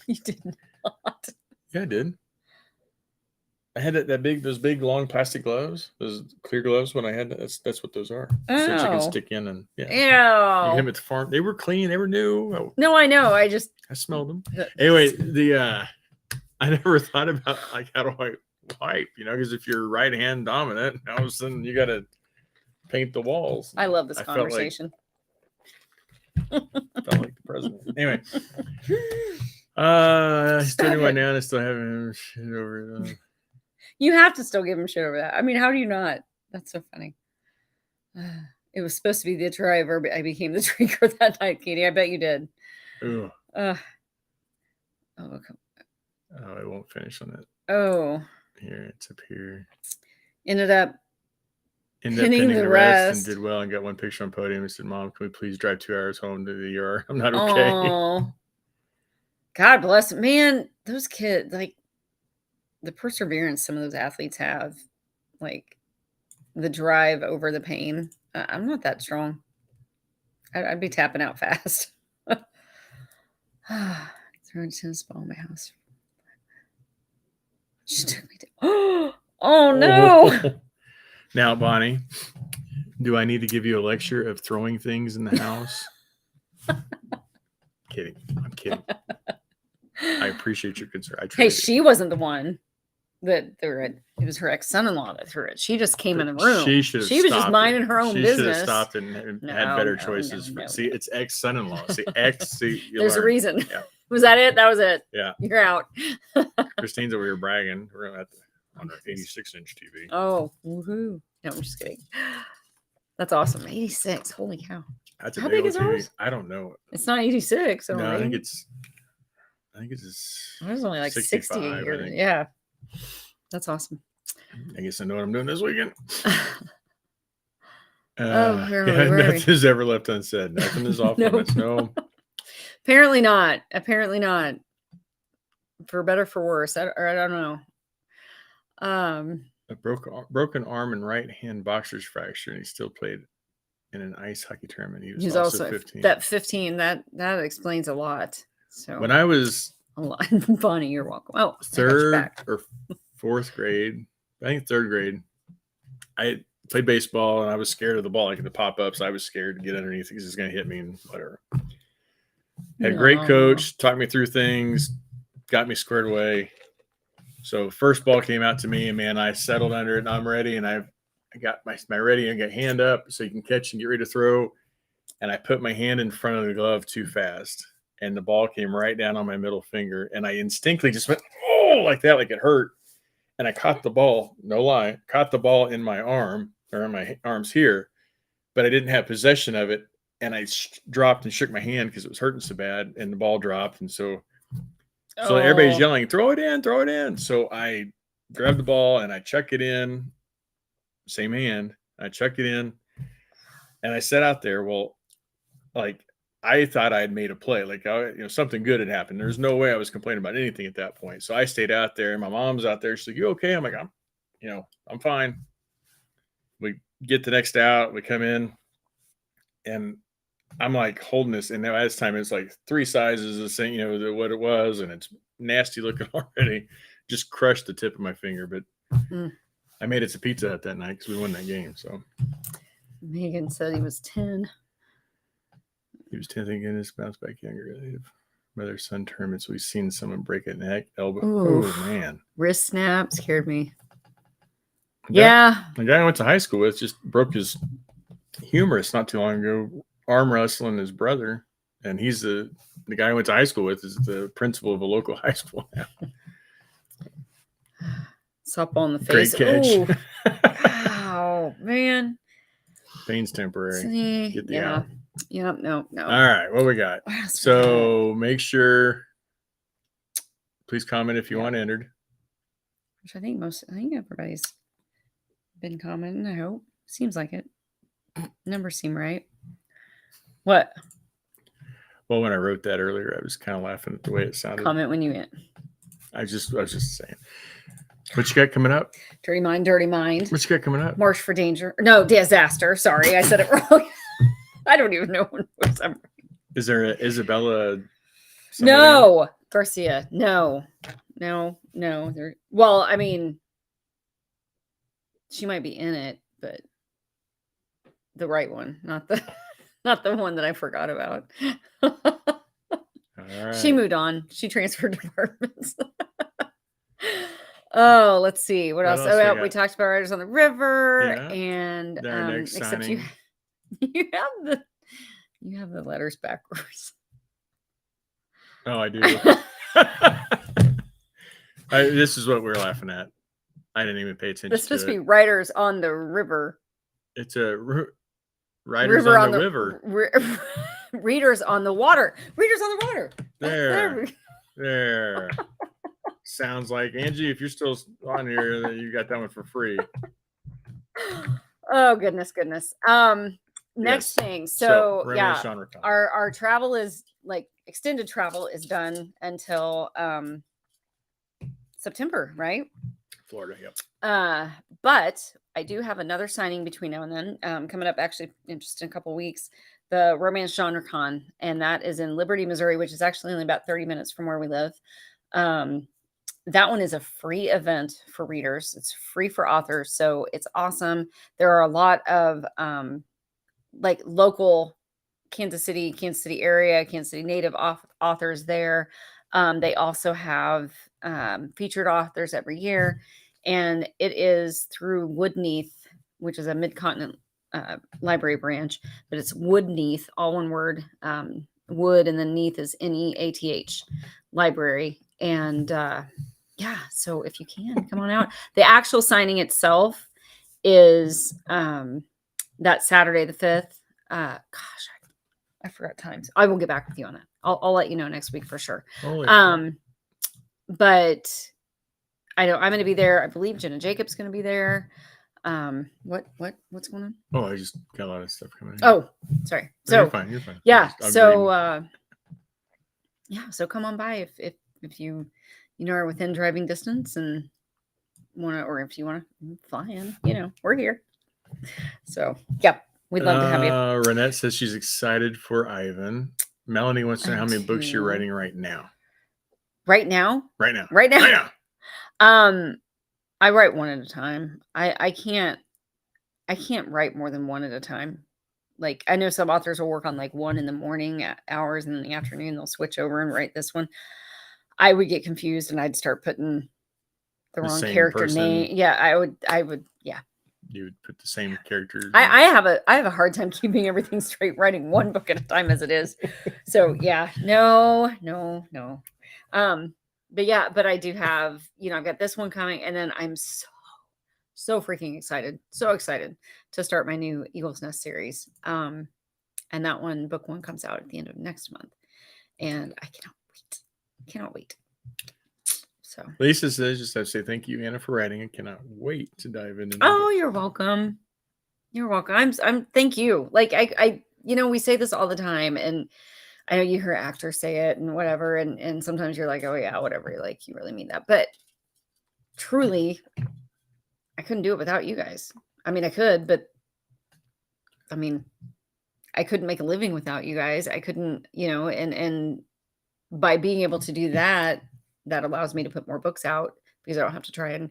You did not. Yeah, I did. I had those big long plastic gloves, those clear gloves. When I had that's what those are. Oh. So you can stick in and Ew. You get them at the farm. They were clean. They were new. No, I know. I smelled them. Anyway, I never thought about how do I wipe, because if you're right hand dominant, all of a sudden you got to paint the walls. I love this conversation. Felt like the president. Anyway, still doing right now. And I still haven't shit over it. You have to still give him shit over that. I mean, how do you not? That's so funny. It was supposed to be the driver, but I became the drinker that night, Katie. I bet you did. Ooh. Oh, I won't finish on that. Oh. Here, it's up here. Ended up pinning the rest and did well and got 1 picture on podium and said, "Mom, can we please drive 2 hours home to the ER? I'm not okay." Oh. God bless them. Man, those kids, the perseverance some of those athletes have, the drive over the pain. I'm not that strong. I'd be tapping out fast. Throw a tennis ball in my house. She took me to. Oh no! Now, Bonnie, do I need to give you a lecture of throwing things in the house? Kidding. I'm kidding. I appreciate your concern. I Hey, she wasn't the one that threw it. It was her ex-son-in-law that threw it. She just came in the room. She should have. She was just minding her own business. She should have stopped and had better choices. See, it's ex-son-in-law. See, There's a reason. Yeah. Was that it? That was it. Yeah. You're out. Christine's over here bragging. We're on our 86-inch TV. Oh, woohoo! No, I'm just kidding. That's awesome. 86. Holy cow! That's a How big big is TV. ours? I don't know. It's not 86. No, I think it's. It was only like 60. Yeah. That's awesome. I guess I know what I'm doing this weekend. Where are we? Nothing is ever left unsaid. Nothing is off limits. No. Apparently not. Apparently not. For better, for worse. I don't know. A broken arm and right hand boxer's fracture, and he still played in an ice hockey tournament. He was also 15. That 15. That explains a lot. So when I was a lot, Bonnie, you're welcome. Oh, third or fourth grade, I think third grade, I played baseball and I was scared of the ball. Like the pop ups, I was scared to get underneath because it's going to hit me and whatever. Had a great coach, taught me through things, got me squared away. So first ball came out to me, and man, I settled under it and I'm ready. And I got my ready and got hand up so you can catch and get ready to throw. And I put my hand in front of the glove too fast. And the ball came right down on my middle finger. And I instinctively just went, oh, like that, like it hurt. And I caught the ball, no lie, caught the ball in my arm or in my arms here, but I didn't have possession of it. And I dropped and shook my hand because it was hurting so bad. And the ball dropped. And so everybody's yelling, throw it in, throw it in. So I grabbed the ball and I chuck it in, same hand. I chuck it in and I sat out there. Well, like, I thought I had made a play, like something good had happened. There's no way I was complaining about anything at that point. So I stayed out there, and my mom's out there. She's like, "You okay?" I'm like, I'm fine." We get the next out. We come in, and I'm like holding this, and now at this time it's like 3 sizes the same, what it was, and it's nasty looking already. Just crushed the tip of my finger, but I made it to Pizza Hut that night because we won that game. So Megan said he was 10. He was 10 again, his bounce back younger. Mother-son tournaments. We've seen someone break a neck, elbow. Ooh. Oh, man. Wrist snap scared me. The guy I went to high school with just broke his humerus not too long ago, arm wrestling his brother. And he's the guy I went to high school with is the principal of a local high school now. Softball in the face. Great catch. Wow, man. Pain's temporary. See, Get the out. Yep, no. All right, what we got? So make sure, please comment if you want entered. Which I think everybody's been commenting, I hope. Seems like it. Numbers seem right. What? Well, when I wrote that earlier, I was kind of laughing at the way it sounded. Comment when you in. I was just saying. What you got coming up? Dirty Mind. What you got coming up? March for Danger. No, Disaster. Sorry, I said it wrong. I don't even know when it was. Is there an Isabella? No, Garcia. No. Well, I mean, she might be in it, but the right one, not the one that I forgot about. All right. She moved on. She transferred departments. Oh, let's see. What else? We talked about Riders on the River, and except signing. You have the letters backwards. Oh, I do. This is what we're laughing at. I didn't even pay attention. It's supposed to be Riders on the River. It's a Riders on the River. Readers on the Water. Readers on the Water. There. Sounds like, Angie, if you're still on here, you got that one for free. Oh, goodness. Next thing. So our travel is like extended travel is done until September, right? Florida, yep. But I do have another signing between now and then coming up actually in just a couple weeks. the Romance Genre Con, and that is in Liberty, Missouri, which is actually only about 30 minutes from where we live. That one is a free event for readers. It's free for authors, so it's awesome. There are a lot of like local Kansas City area, Kansas City native authors there. They also have featured authors every year, and it is through Woodneath, which is a Mid-Continent library branch, but it's Woodneath, all one word, Wood, and then Neath is Neath library. And yeah, so if you can, come on out. The actual signing itself is that Saturday the 5th. Gosh, I forgot times. I will get back with you on that. I'll let you know next week for sure. But I know I'm going to be there. I believe Jenna Jacobs going to be there. What's going on? Oh, I just got a lot of stuff coming in. Oh, sorry. So you're fine. Yeah. So yeah. So come on by if you are within driving distance and or if you want to fly in, we're here. So yeah, we'd love to have you. Renette says she's excited for Ivan. Melanie wants to know how many books you're writing right now. Right now. I write one at a time. I can't write more than one at a time. Like, I know some authors will work on like one in the morning hours, and in the afternoon they'll switch over and write this one. I would get confused and I'd start putting the wrong character name. Yeah, I would. Yeah. You would put the same character. I have a hard time keeping everything straight, writing one book at a time as it is. So yeah, no. But I do have, I've got this one coming, and then I'm so freaking excited. So excited to start my new Eagle's Nest series. And that one, book 1, comes out at the end of next month. And I cannot wait. So Lisa says, just have to say thank you, Anna, for writing. I cannot wait to dive into. Oh, you're welcome. You're welcome. I'm thank you. Like I we say this all the time, and I know you hear actors say it and whatever, and sometimes you're like, oh yeah, whatever. Like, you really mean that. But truly, I couldn't do it without you guys. I mean, I could, but I couldn't make a living without you guys. I couldn't, and by being able to do that, that allows me to put more books out because I don't have to try and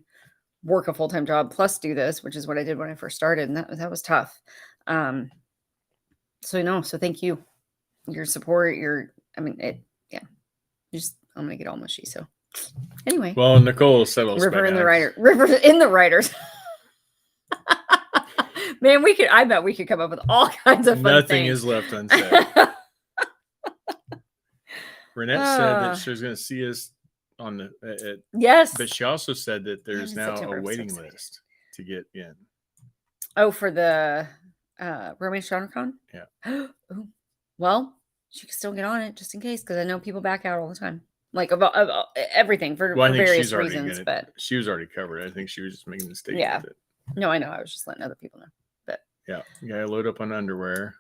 work a full-time job plus do this, which is what I did when I first started. And that was tough. So thank you. Your support, I'm gonna get all mushy. So anyway. Well, Nicole settles. River in the writers. Man, I bet we could come up with all kinds of fun Nothing things. is left unsaid. Renette said that she was going to see us on the yes, but she also said that there's now a waiting list to get in. Oh, for the Romance Genre Con? Yeah. Ooh. Well, she can still get on it just in case, because I know people back out all the time, like about everything for various reasons. But she was already covered. I think she was just making a mistake with it. No, I know. I was just letting other people know. But yeah, you gotta load up on underwear.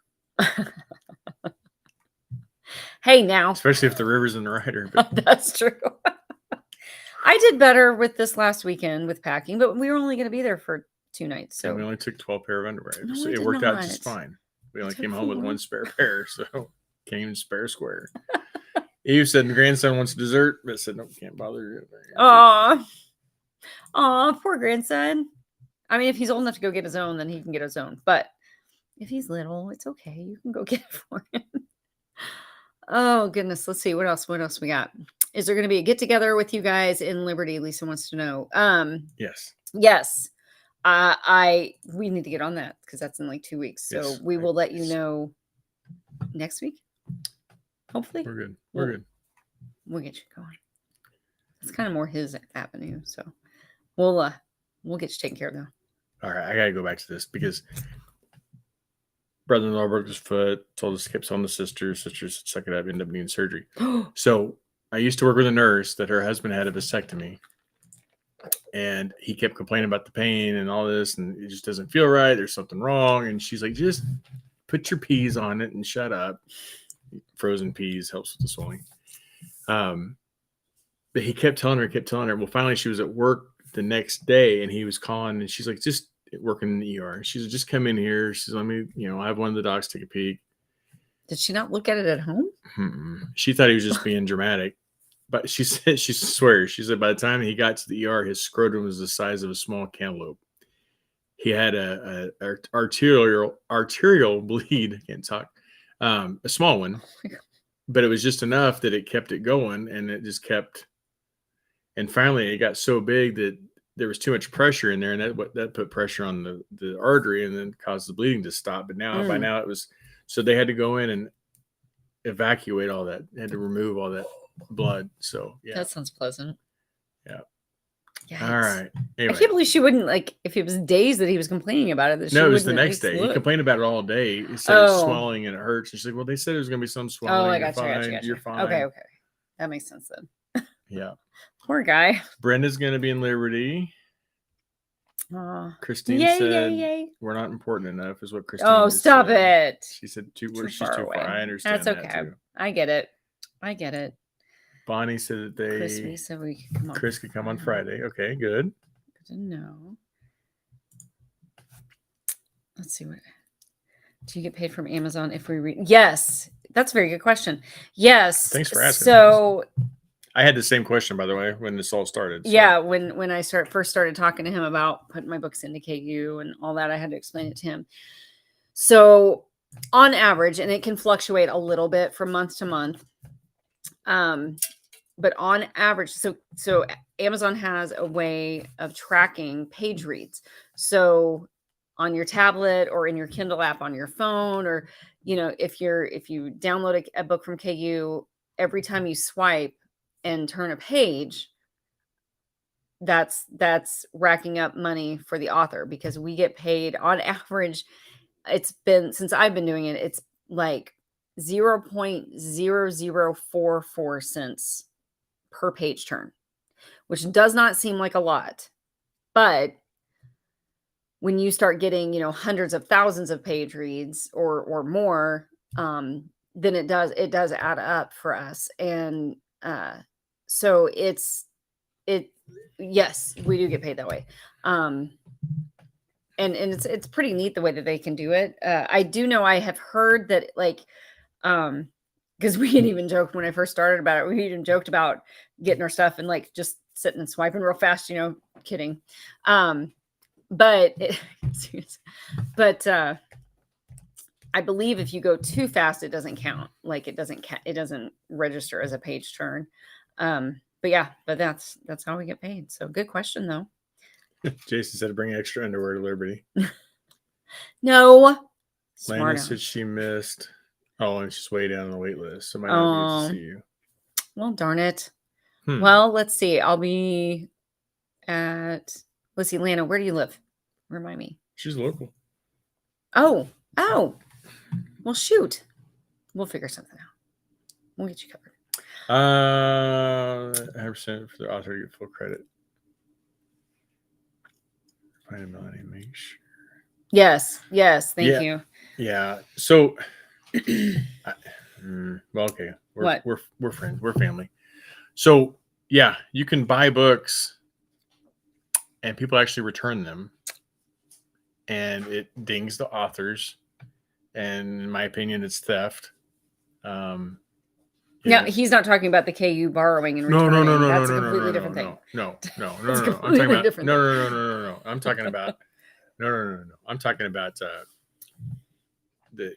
Hey, now, especially if the river's in the rider. That's true. I did better with this last weekend with packing, but we were only going to be there for 2 nights. So we only took 12 pair of underwear. No, so it worked out just fine. We only came home with 1 spare pair, so came spare square. Eve said the grandson wants dessert, but said no, can't bother. Aw, poor grandson. I mean, if he's old enough to go get his own, then he can get his own. But if he's little, it's okay. You can go get it for him. Oh goodness, let's see what else we got. Is there going to be a get together with you guys in Liberty? Lisa wants to know. Yes. We need to get on that because that's in like 2 weeks. So yes, we will let you know next week. Hopefully. We're good. We'll get you going. It's kind of more his avenue. So we'll get you taken care of now. All right. I got to go back to this because brother-in-law broke his foot, told us to keep on the sisters suck it up, end up needing surgery. So I used to work with a nurse that her husband had a vasectomy, and he kept complaining about the pain and all this, and it just doesn't feel right. There's something wrong. And she's like, just put your peas on it and shut up. Frozen peas helps with the swelling. But he kept telling her. Well, finally she was at work the next day and he was calling, and she's like, just working in the ER. She's like, just come in here. She's let me, I have one of the docs take a peek. Did she not look at it at home? She thought he was just being dramatic. But she said, she swears, she said by the time he got to the ER, his scrotum was the size of a small cantaloupe. He had a arterial bleed. I can't talk. A small one, but it was just enough that it kept it going, and it just kept. And finally, it got so big that there was too much pressure in there, and that put pressure on the artery, and then caused the bleeding to stop. But now, by now, it was so they had to go in and evacuate all that. They had to remove all that blood. So yeah, that sounds pleasant. Yeah. Yikes. All right. Anyway. I can't believe she wouldn't, like, if it was days that he was complaining about it. That No, it was the next day. He complained about it all day. He said it's swelling and it hurts. And she's like, well, they said there's going to be some swelling. Oh, I got you. You're fine. Okay. That makes sense then. Yeah. Poor guy. Brenda's going to be in Liberty. Christine said, yay. We're not important enough, is what Christine said. Stop it. She said, she's too far. I understand. That's okay. That too. I get it. Bonnie said that Chris said we could come on. Chris could come on Friday. Okay, good. Good to know. Let's see what. Do you get paid from Amazon if we read? Yes, that's a very good question. Yes. Thanks for asking. So I had the same question, by the way, when this all started. So. Yeah, when I first started talking to him about putting my books into KU and all that, I had to explain it to him. So on average, and it can fluctuate a little bit from month to month, but on average, so Amazon has a way of tracking page reads. So on your tablet or in your Kindle app on your phone, or if you download a book from KU, every time you swipe and turn a page, that's racking up money for the author, because we get paid on average. It's been, since I've been doing it, it's like 0.0044 cents per page turn, which does not seem like a lot, but when you start getting, hundreds of thousands of page reads or more, then it does add up for us. And so yes, we do get paid that way. And it's pretty neat the way that they can do it. I do know, I have heard that, like, because we had even joked when I first started about it. We even joked about getting our stuff and like just sitting and swiping real fast, kidding. But I believe if you go too fast, it doesn't count. Like it doesn't register as a page turn. But that's how we get paid. So good question though. Jason said to bring extra underwear to Liberty. No. Lana said she missed. Oh, and she's way down on the wait list, so might not be able to see you. Well, darn it. Well, let's see. I'll be at. Let's see, Lana. Where do you live? Remind me. She's local. Oh. Well, shoot. We'll figure something out. We'll get you covered. 100% for the author to get full credit. Find a Melanie, make sure. Yes. Thank you. Yeah. So, well, okay. We're friends. We're family. So, yeah, you can buy books, and people actually return them, and it dings the authors. And in my opinion, it's theft. Now, he's not talking about the KU borrowing and returning. No. That's a completely different thing. No. I'm talking about no. I'm talking about no. I'm talking about the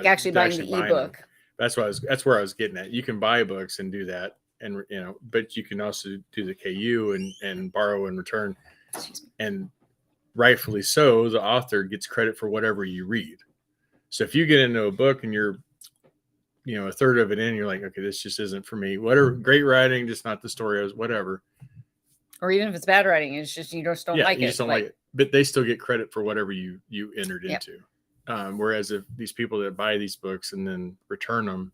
actually buying the ebook. That's where I was getting at. You can buy books and do that, and but you can also do the KU and borrow and return. And rightfully so, the author gets credit for whatever you read. So if you get into a book and you're a third of it in, you're like, okay, this just isn't for me. Whatever, great writing, just not the story, whatever. Or even if it's bad writing, it's just you just don't like it. You just don't like it. But they still get credit for whatever you entered into. Whereas if these people that buy these books and then return them,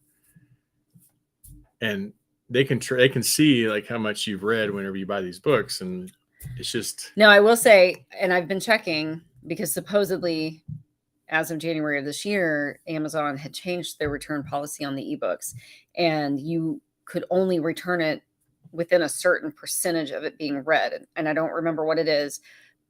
and they can see like how much you've read whenever you buy these books, and it's just. No, I will say, and I've been checking, because supposedly, as of January of this year, Amazon had changed their return policy on the ebooks, and you could only return it within a certain percentage of it being read. And I don't remember what it is,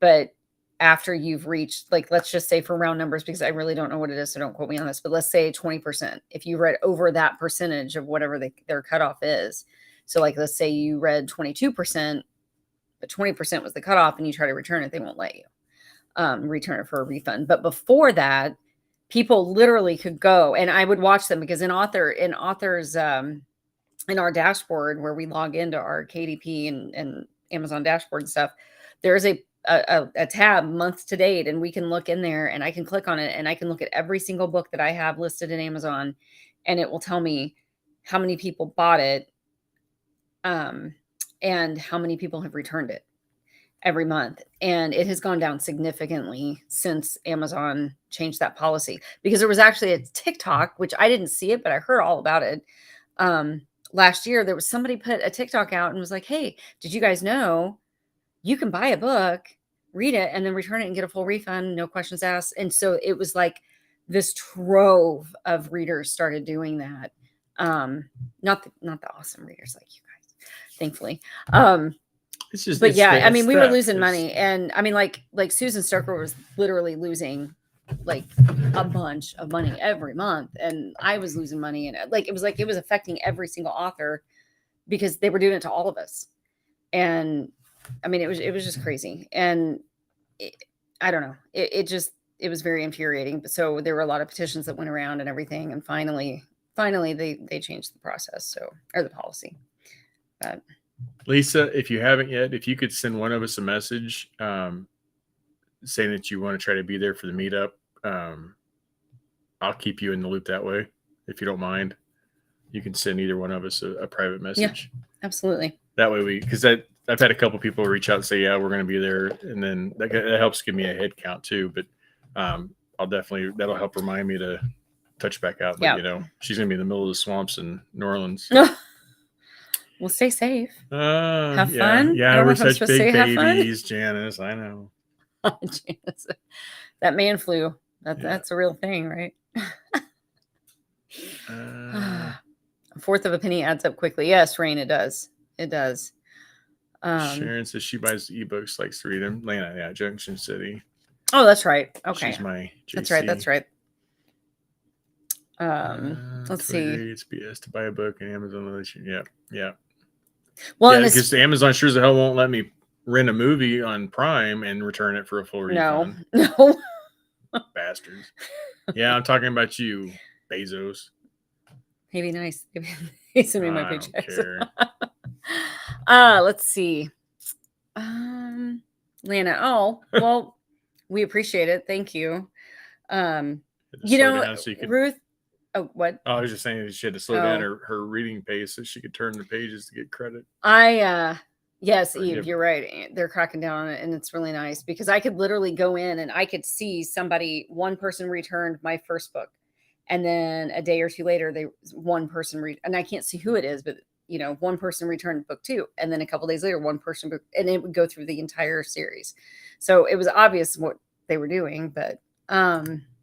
but after you've reached, like, let's just say for round numbers, because I really don't know what it is, so don't quote me on this, but let's say 20%. If you read over that percentage of whatever their cutoff is, so like let's say you read 22%, but 20% was the cutoff, and you try to return it, they won't let you return it for a refund. But before that, people literally could go, and I would watch them, because in authors in our dashboard where we log into our KDP and Amazon dashboard and stuff, there's a tab month to date, and we can look in there, and I can click on it, and I can look at every single book that I have listed in Amazon, and it will tell me how many people bought it, and how many people have returned it every month. And it has gone down significantly since Amazon changed that policy, because there was actually a TikTok, which I didn't see it, but I heard all about it. Last year, there was somebody put a TikTok out and was like, hey, did you guys know you can buy a book, read it, and then return it and get a full refund, no questions asked? And so it was like this trove of readers started doing that. Not the awesome readers like you guys, thankfully. It's just, but yeah, I mean, we were losing money, and I mean, like Susan Stoker was literally losing like a bunch of money every month, and I was losing money, and it was affecting every single author, because they were doing it to all of us. And I mean, it was just crazy, and I don't know, it was very infuriating. But so there were a lot of petitions that went around and everything, and finally they changed the process, or the policy. But Lisa, if you haven't yet, if you could send one of us a message saying that you want to try to be there for the meetup, I'll keep you in the loop that way. If you don't mind, you can send either one of us a private message. Yeah, absolutely. That way because I've had a couple people reach out and say, yeah, we're going to be there. And then that helps give me a head count too. But that'll help remind me to touch back out. But, she's going to be in the middle of the swamps in New Orleans. Well, stay safe. Have fun. Yeah, we're such big babies, Janice. I know. Janice, that man flu. That's a real thing, right? 1/4 of a penny adds up quickly. Yes, Rain, it does. It does. Sharon says she buys ebooks, likes to read them. Lana, yeah, Junction City. Oh, that's right. Okay. She's my JC. That's right. Let's see. It's BS to buy a book and Amazon. Yeah. Well, because Amazon sure as hell won't let me rent a movie on Prime and return it for a full refund. No. Bastards. Yeah, I'm talking about you, Bezos. Hey, be nice. Send me my I paychecks. don't care. Let's see. Lana. Oh, well, we appreciate it. Thank you. So Ruth. Oh, what? I was just saying she had to slow down her reading pace so she could turn the pages to get credit. Yes, Eve, you're right. They're cracking down on it, and it's really nice, because I could literally go in and I could see one person returned my first book, and then a day or two later, one person and I can't see who it is, but one person returned book 2, and then a couple days later, one person, and it would go through the entire series. So it was obvious what they were doing, but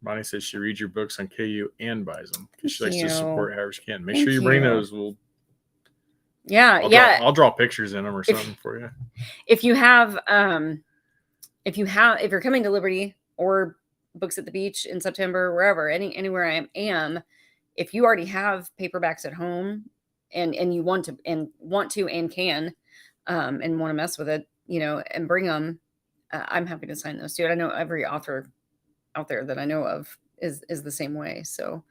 Bonnie says she reads your books on KU and buys them because she likes to support however she can. Make Thank sure you bring those. I'll draw pictures in them or something for you. If you're coming to Liberty or Books at the Beach in September, wherever, anywhere I am, if you already have paperbacks at home and you want to and can and want to mess with it, and bring them, I'm happy to sign those too. And I know every author out there that I know of is the same way. So,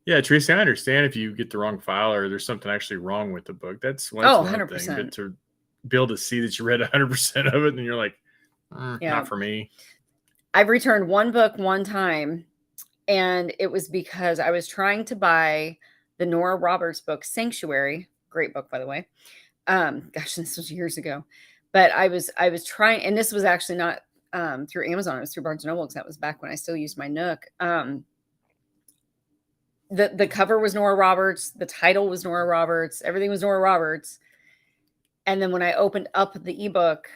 yeah, Tracy, I understand if you get the wrong file or there's something actually wrong with the book. That's 100%. Thing. But to be able to see that you read 100% of it, and you're like, not for me. I've returned one book one time, and it was because I was trying to buy the Nora Roberts book, Sanctuary. Great book, by the way. Gosh, this was years ago. But I was trying, and this was actually not through Amazon. It was through Barnes & Noble, because that was back when I still used my Nook. The cover was Nora Roberts. The title was Nora Roberts. Everything was Nora Roberts. And then when I opened up the ebook,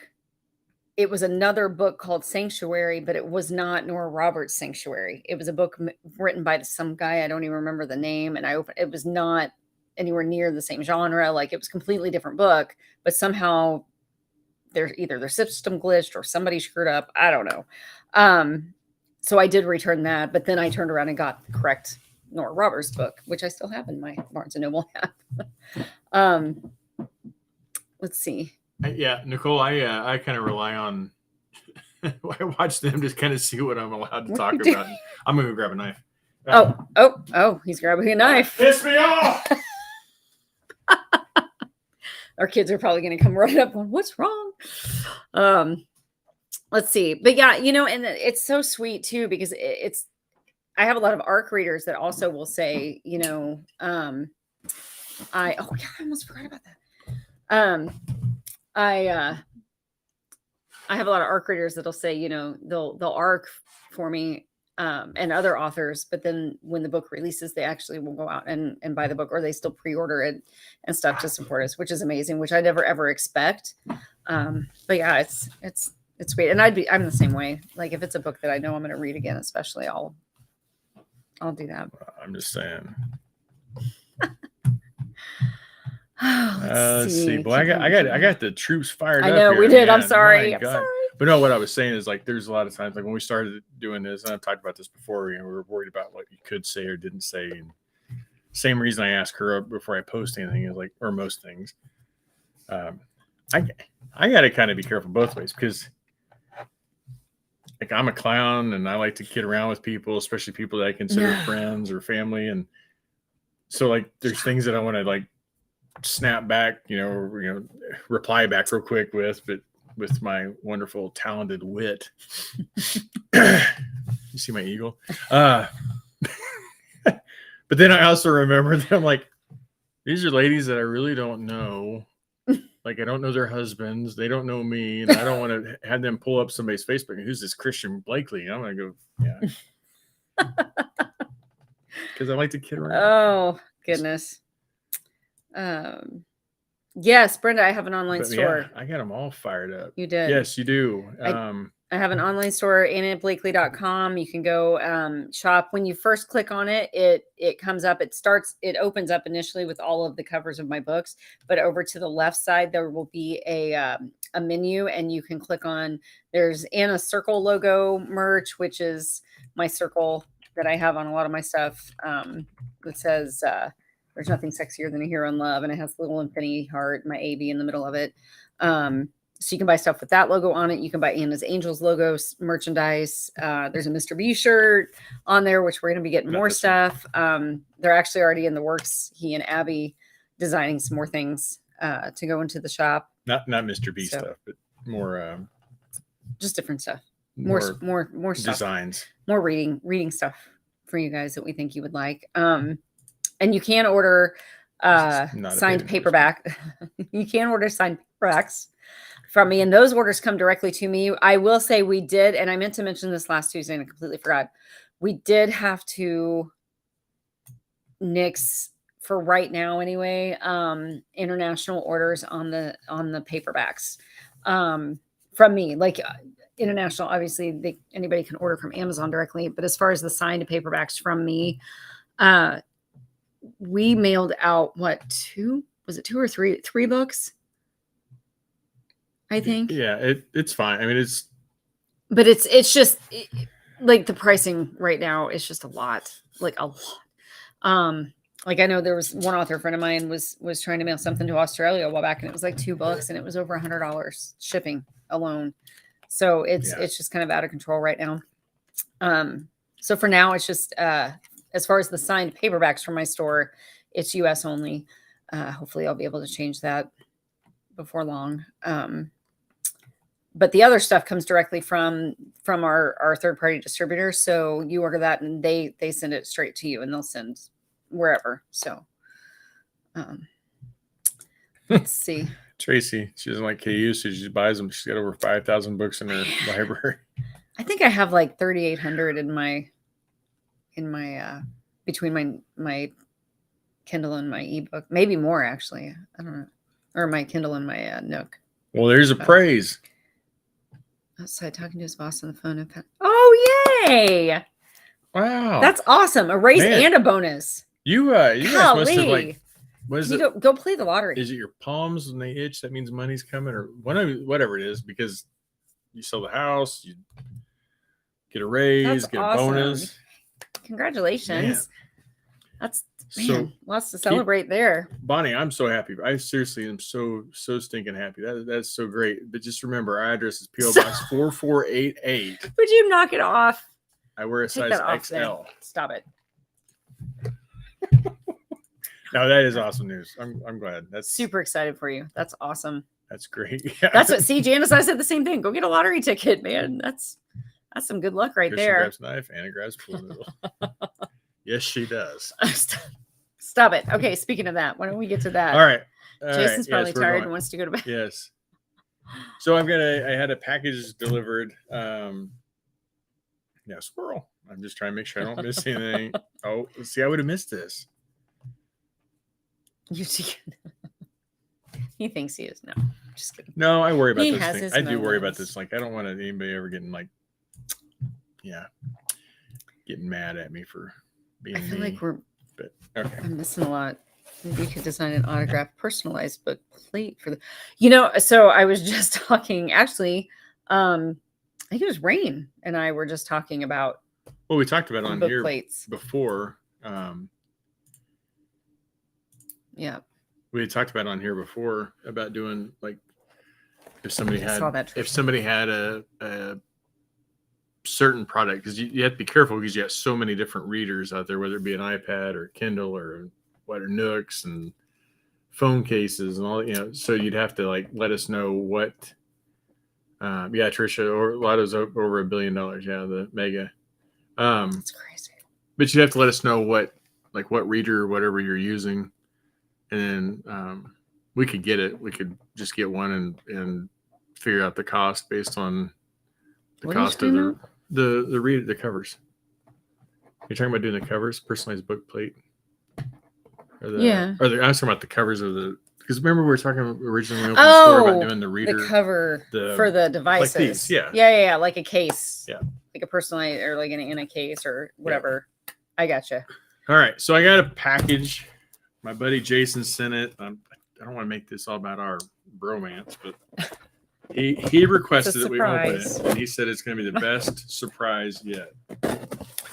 it was another book called Sanctuary, but it was not Nora Roberts' Sanctuary. It was a book written by some guy. I don't even remember the name. And it was not anywhere near the same genre. Like, it was a completely different book, but somehow either their system glitched or somebody screwed up. I don't know. So I did return that, but then I turned around and got the correct Nora Roberts book, which I still have in my Barnes and Noble app. Let's see. Yeah, Nicole, I kind of rely on. I watch them just kind of see what I'm allowed to talk about. I'm gonna go grab a knife. Oh! He's grabbing a knife. Piss me off. Our kids are probably going to come right up going, "What's wrong?" Let's see. But yeah, and it's so sweet too, because I have a lot of ARC readers that also will say, I almost forgot about that. I have a lot of ARC readers that'll say, they'll ARC for me and other authors, but then when the book releases, they actually will go out and buy the book, or they still pre-order it and stuff to support us, which is amazing, which I never ever expect. But yeah, it's great. And I'm the same way. Like if it's a book that I know I'm going to read again, especially, I'll do that. I'm just saying. Let's see. Boy, I got the troops fired up. I know here, we did. man. I'm sorry. But no, what I was saying is like there's a lot of times like when we started doing this, and I've talked about this before, we were worried about what you could say or didn't say. And same reason I ask her before I post anything is like, or most things. I got to kind of be careful both ways, because like I'm a clown and I like to kid around with people, especially people that I consider friends or family. And so like there's things that I want to like snap back, reply back real quick but with my wonderful talented wit. You see my eagle? But then I also remember that I'm like, these are ladies that I really don't know. Like I don't know their husbands. They don't know me. And I don't want to have them pull up somebody's Facebook. Who's this Christian Blakely? I'm going to go, yeah. Because I like to kid around. Oh, goodness. Yes, Brenda, I have an online store. Yeah, I got them all fired up. You did? Yes, you do. I have an online store, AnnetteBlakely.com. You can go shop. When you first click on it, it comes up. It opens up initially with all of the covers of my books, but over to the left side, there will be a menu, and you can click on, there's Anna Circle logo merch, which is my circle that I have on a lot of my stuff. That says, there's nothing sexier than a hero in love. And it has the little infinity heart, my AB in the middle of it. So you can buy stuff with that logo on it. You can buy Anna's Angels logos, merchandise. There's a Mr. B shirt on there, which we're going to be getting more stuff. They're actually already in the works. He and Abby designing some more things to go into the shop. Not Mr. B stuff, but more just different stuff. More stuff. Designs. More reading stuff for you guys that we think you would like. And you can order signed paperback. You can order signed paperbacks from me, and those orders come directly to me. I will say we did, and I meant to mention this last Tuesday and I completely forgot. We did have to nix, for right now anyway, international orders on the paperbacks from me. Like international, obviously anybody can order from Amazon directly, but as far as the signed paperbacks from me, we mailed out two or three books, I think. Yeah, it's fine. I mean, but it's just like the pricing right now is just a lot. Like I know there was one author friend of mine was trying to mail something to Australia a while back, and it was like $2 and it was over $100 shipping alone. So it's just kind of out of control right now. So for now, it's just as far as the signed paperbacks from my store, it's US only. Hopefully I'll be able to change that before long. But the other stuff comes directly from our third-party distributor. So you order that and they send it straight to you, and they'll send wherever. So let's see. Tracy, she doesn't like KU, so she just buys them. She's got over 5,000 books in her library. I think I have like 3,800 in my between my Kindle and my ebook, maybe more actually. I don't know, or my Kindle and my Nook. Well, there's a praise. Outside talking to his boss on the phone. Oh, yay! Wow, that's awesome. A raise and a bonus. You guys must have like What is You it? go play the lottery. Is it your palms when they itch? That means money's coming, or whatever it is, because you sell the house, you get a raise, That's get a awesome. bonus. Congratulations. That's So lots to celebrate there. Bonnie, I'm so happy. I seriously am so stinking happy. That's so great. But just remember, our address is PO Box 4488. Would you knock it off? I wear a Take size that off XL. then. Stop it. No, that is awesome news. I'm glad. That's Super excited for you. That's awesome. That's great. Yeah. That's what. See, Janice, I said the same thing. Go get a lottery ticket, man. That's some good luck right Kristen there. grabs a knife, Anna grabs pool noodle. Yes, she does. Stop it. Okay, speaking of that, why don't we get to that? All right. Jason's probably we're tired going. and wants to go to bed. Yes. So I had a package delivered. Squirrel. I'm just trying to make sure I don't miss anything. Oh, see, I would have missed this. He thinks he is. No, just kidding. No, I worry about He this has thing. his I do worry about moments. this. Like, I don't want anybody ever getting getting mad at me for being I feel me. like Okay. I'm missing a lot. Maybe you could design an autographed, personalized book plate for the. So I was just talking. Actually, I think it was Rain and I were just talking about. Well, we talked about on book here plates before. Yeah. We had talked about on here before about doing like if somebody had a certain product, because you have to be careful because you have so many different readers out there, whether it be an iPad or Kindle or Nooks and phone cases and all, so you'd have to like let us know what Trisha, or Lotto's over $1 billion, the mega. That's crazy. But you'd have to let us know what reader or whatever you're using. And then we could get it. We could just get one and figure out the cost based on the cost of the covers. You're talking about doing the covers, personalized book plate? I'm talking about the covers of the, because remember we were talking originally when we opened the store about doing the reader. The cover for the devices. Like these, yeah. Yeah, like a case. Yeah. Like a personalized, or like in a case or whatever. Yeah. I gotcha. All right. So I got a package. My buddy Jason sent it. I don't want to make this all about our bromance, but he requested that we open it. And he said it's going to be the best surprise yet.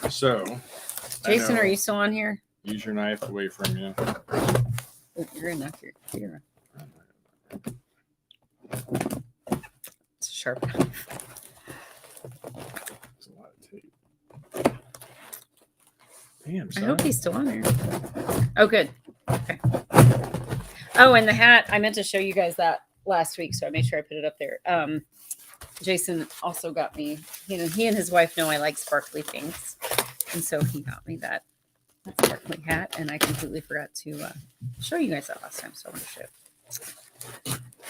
So, Jason, are you still on here? Use your knife away from you. You're enough. You're It's a sharp knife. There's a lot of tape. Damn, son. I hope he's still on there. Oh, good. Okay. Oh, and the hat. I meant to show you guys that last week, so I made sure I put it up there. Jason also got me, he and his wife know I like sparkly things. And so he got me that sparkly hat, and I completely forgot to show you guys that last time, so I want to show it.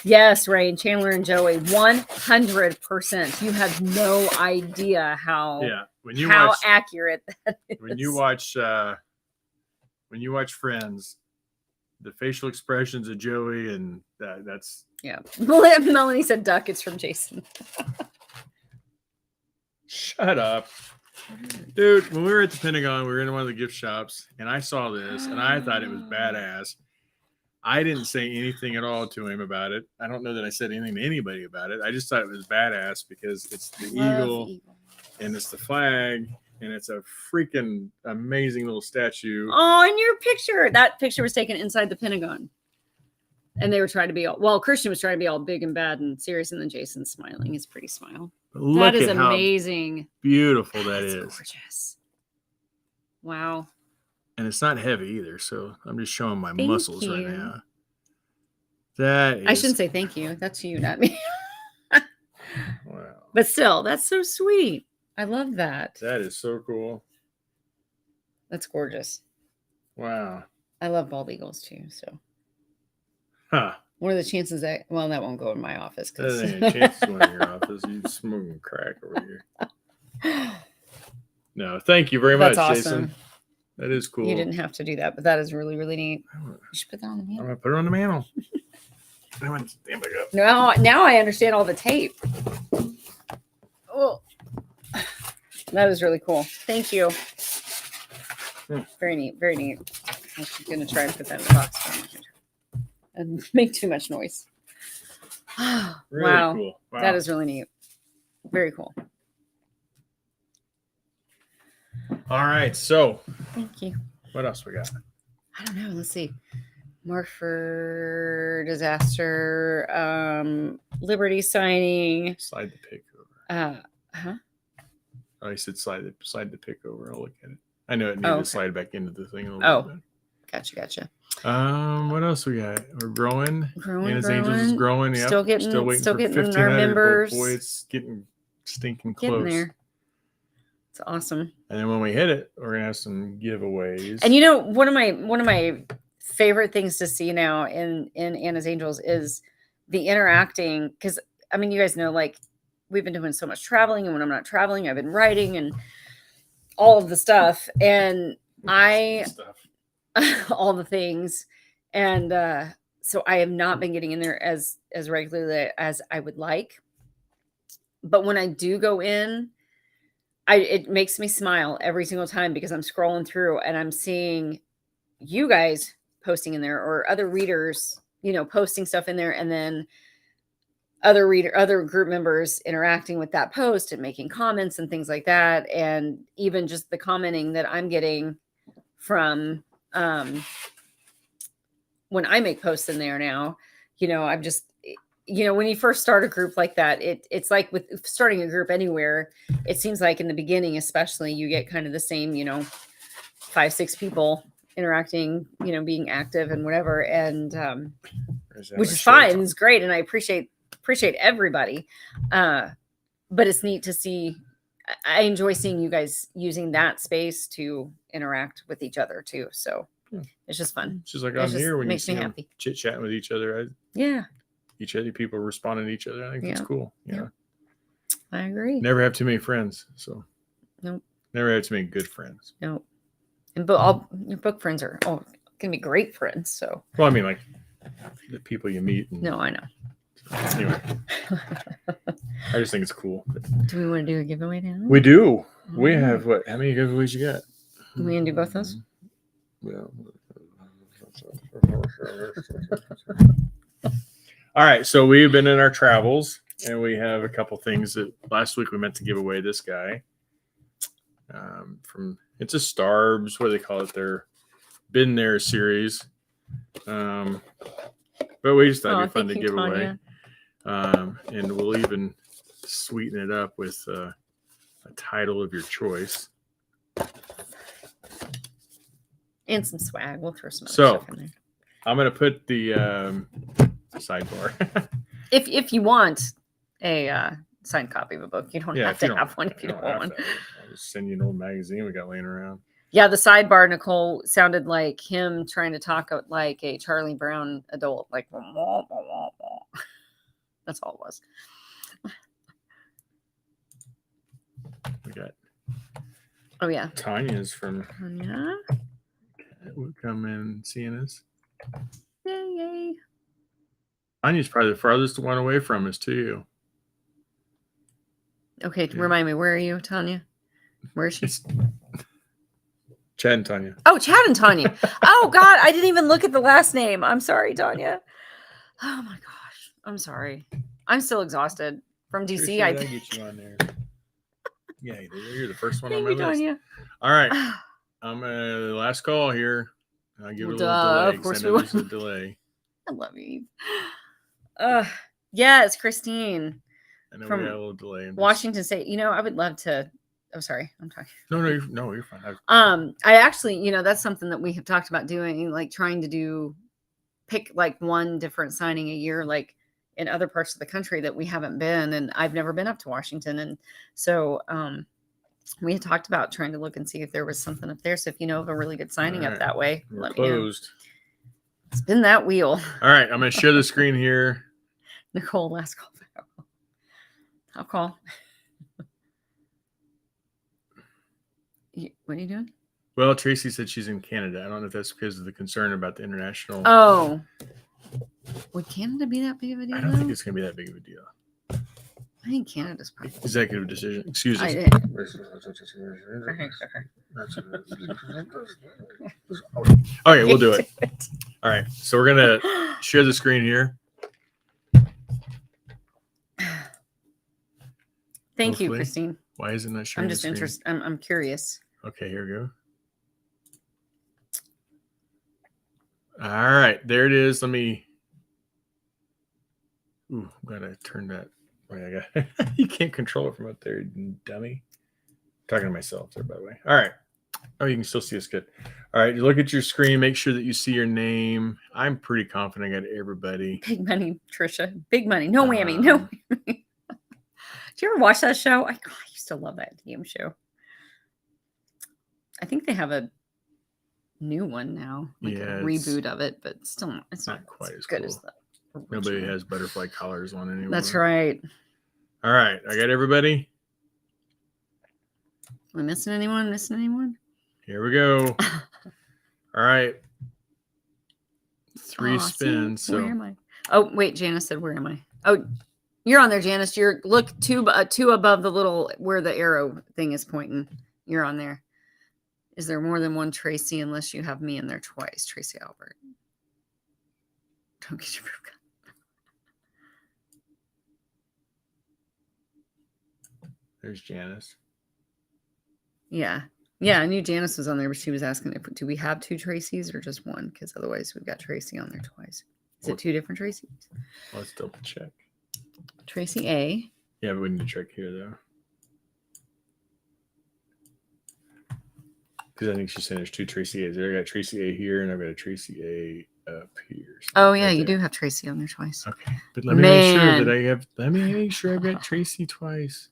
Yes, Rain, Chandler and Joey, 100%. You have no idea how accurate that is. When you watch Friends, the facial expressions of Joey and that's Melanie said duck. It's from Jason. Shut up. Dude, when we were at the Pentagon, we were in one of the gift shops, and I saw this, and I thought it was badass. I didn't say anything at all to him about it. I don't know that I said anything to anybody about it. I just thought it was badass because it's the eagle, and it's the flag, and it's a freaking amazing little statue. Oh, and your picture. That picture was taken inside the Pentagon. And they were trying to be Christian was trying to be all big and bad and serious, and then Jason's smiling. His pretty smile. That is amazing. Beautiful that is. Gorgeous. Wow. And it's not heavy either, so I'm just showing my muscles right now. That is... I shouldn't say thank you. That's you, not me. Wow. But still, that's so sweet. I love that. That is so cool. That's gorgeous. Wow. I love bald eagles too, so. Huh. What are the chances that that won't go in my office? That ain't a chance going in your office. You smoking crack over here. No, thank you very much, awesome. Jason. That is cool. You didn't have to do that, but that is really, really neat. You should put that on the mantle. I'm gonna put it on the mantle. Now I understand all the tape. Oh, that is really cool. Thank you. Very neat. Very neat. I'm going to try and put that in the box. and make too much noise. Really Wow. cool. Wow. That is really neat. Very cool. All right. So Thank you. what else we got? I don't know. Let's see. Mark for disaster, Liberty signing. Slide the pick over. Huh? Oh, I said slide the pick over. I'll look at it. I know it needed to slide back into the thing a little bit. Gotcha. What else we got? We're growing. Growing. Angels is growing. Yep. Still waiting for our 1,500. members. Boy, it's getting stinking close. Getting there. It's awesome. And then when we hit it, we're gonna have some giveaways. And you know, one of my favorite things to see now in Anna's Angels is the interacting. Because I mean, you guys know, like, we've been doing so much traveling, and when I'm not traveling, I've been writing and all of the stuff. And all the things. And so I have not been getting in there as regularly as I would like. But when I do go in, it makes me smile every single time, because I'm scrolling through and I'm seeing you guys posting in there, or other readers, posting stuff in there, and then other group members interacting with that post and making comments and things like that. And even just the commenting that I'm getting from when I make posts in there now, I'm just, when you first start a group like that, it's like with starting a group anywhere, it seems like in the beginning, especially, you get kind of the same, 5-6 people interacting, being active and whatever. And, which is fine. It's great. And I appreciate everybody. But it's neat to see. I enjoy seeing you guys using that space to interact with each other too. So it's just fun. It's just like on here when makes you me see happy. Chit chatting with each other. Each other people responding to each other. I think that's cool. Yeah. I agree. Never have too many friends. So nope. Never have too many good friends. Nope. And all your book friends are gonna be great friends. So well, I mean, like the people you meet. No, I know. Anyway, I just think it's cool. Do we want to do a giveaway now? We do. We have what? How many giveaways you got? We gonna do both those? Yeah. All right. So we've been in our travels, and we have a couple things that last week we meant to give away. This guy from it's a Starbs. What do they call it? Their Been There series. But we just thought it'd be fun to give away. And we'll even sweeten it up with a title of your choice. And some swag. We'll throw some other stuff in there. I'm going to put the sidebar. if you want a signed copy of a book, you don't have to have one if you don't want one. I'll just send you an old magazine we got laying around. Yeah, the sidebar, Nicole, sounded like him trying to talk like a Charlie Brown adult. Like, that's all it was. We got. Oh yeah. Tanya's from. Tanya would come in seeing us. Yay! Tanya's probably the farthest one away from us too. Okay, remind me, where are you, Tanya? Where is she? Chad and Tanya. Oh, Chad and Tanya. Oh God, I didn't even look at the last name. I'm sorry, Tanya. Oh my gosh, I'm sorry. I'm still exhausted from DC. Sure, I get you on there. Yeah, you're the first one on my list. Tanya. All right, I'm the last call here. I'll give it a little delay. Of course, we will. A delay. I love you. Yeah, it's Christine. I know we got a little delay. Washington State. I would love to. Oh, sorry. I'm talking. No, you're fine. I actually, that's something that we have talked about doing, like trying to pick like one different signing a year, like in other parts of the country that we haven't been. And I've never been up to Washington. And so we had talked about trying to look and see if there was something up there. So if you know of a really good signing up that way, let me know. Spin that wheel. All right. I'm going to share the screen here. Nicole, last call. I'll call. What are you doing? Well, Tracy said she's in Canada. I don't know if that's because of the concern about the international. Oh. Would Canada be that big of a deal? I don't think it's going to be that big of a deal. I think Canada's probably. Executive decision. Excuse I us. did. Okay, we'll do it. All right. So we're going to share the screen here. Thank you, Hopefully. Christine. Why is it not sharing I'm just interested. I'm curious. Okay, here we go. All right, there it is. Let me. Ooh, I'm gonna turn that. Wait, I got. You can't control it from up there, dummy. I'm talking to myself there, by the way. All right. Oh, you can still see us good. All right, you look at your screen. Make sure that you see your name. I'm pretty confident I got everybody. Big money, Trisha. Big money. No whammy. No. Did you ever watch that show? I used to love that game show. I think they have a new one now, like a reboot of it, but still, it's not quite as good as the original. Nobody has butterfly collars on anymore. That's right. All right, I got everybody. Am I missing anyone? Here we go. All right. 3 spins. Where am I? Oh, wait, Janice said, where am I? Oh, you're on there, Janice. Look two above the little where the arrow thing is pointing. You're on there. Is there more than one Tracy unless you have me in there twice? Tracy Albert. Don't get your proof gun. There's Janice. Yeah. Yeah, I knew Janice was on there, but she was asking do we have 2 Tracys or just one? Because otherwise we've got Tracy on there twice. Is it 2 different Tracys? Let's double check. Tracy A. Yeah, but we need to check here though. Because I think she's saying there's 2 Tracy A's. I got Tracy A here, and I've got a Tracy A up here. So oh yeah, you do have Tracy on there twice. Okay, but let me make sure that I have. Let me make sure I've got Tracy twice.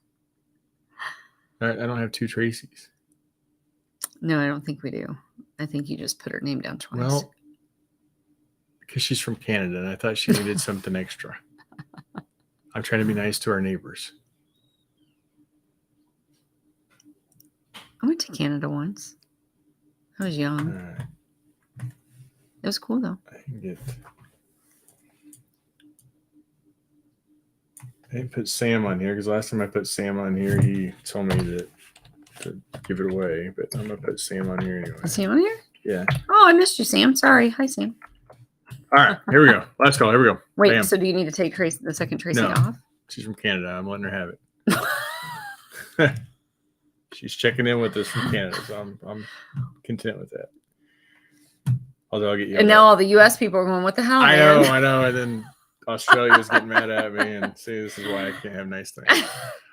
I don't have 2 Tracys. No, I don't think we do. I think you just put her name down twice. Well, because she's from Canada, and I thought she needed something extra. I'm trying to be nice to our neighbors. I went to Canada once. I was young. It was cool though. I didn't put Sam on here because last time I put Sam on here, he told me to give it away. But I'm gonna put Sam on here anyway. Is Sam on here? Yeah. Oh, I missed you, Sam. Sorry. Hi, Sam. All right, here we go. Last call. Here we go. Wait, Bam. so do you need to take the second Tracy No. off? She's from Canada. I'm letting her have it. She's checking in with us from Canada, so I'm content with that. Although I'll get you. And now all the U.S. people are going, "What the hell?" I man? know. And then Australia's getting mad at me and say this is why I can't have nice things.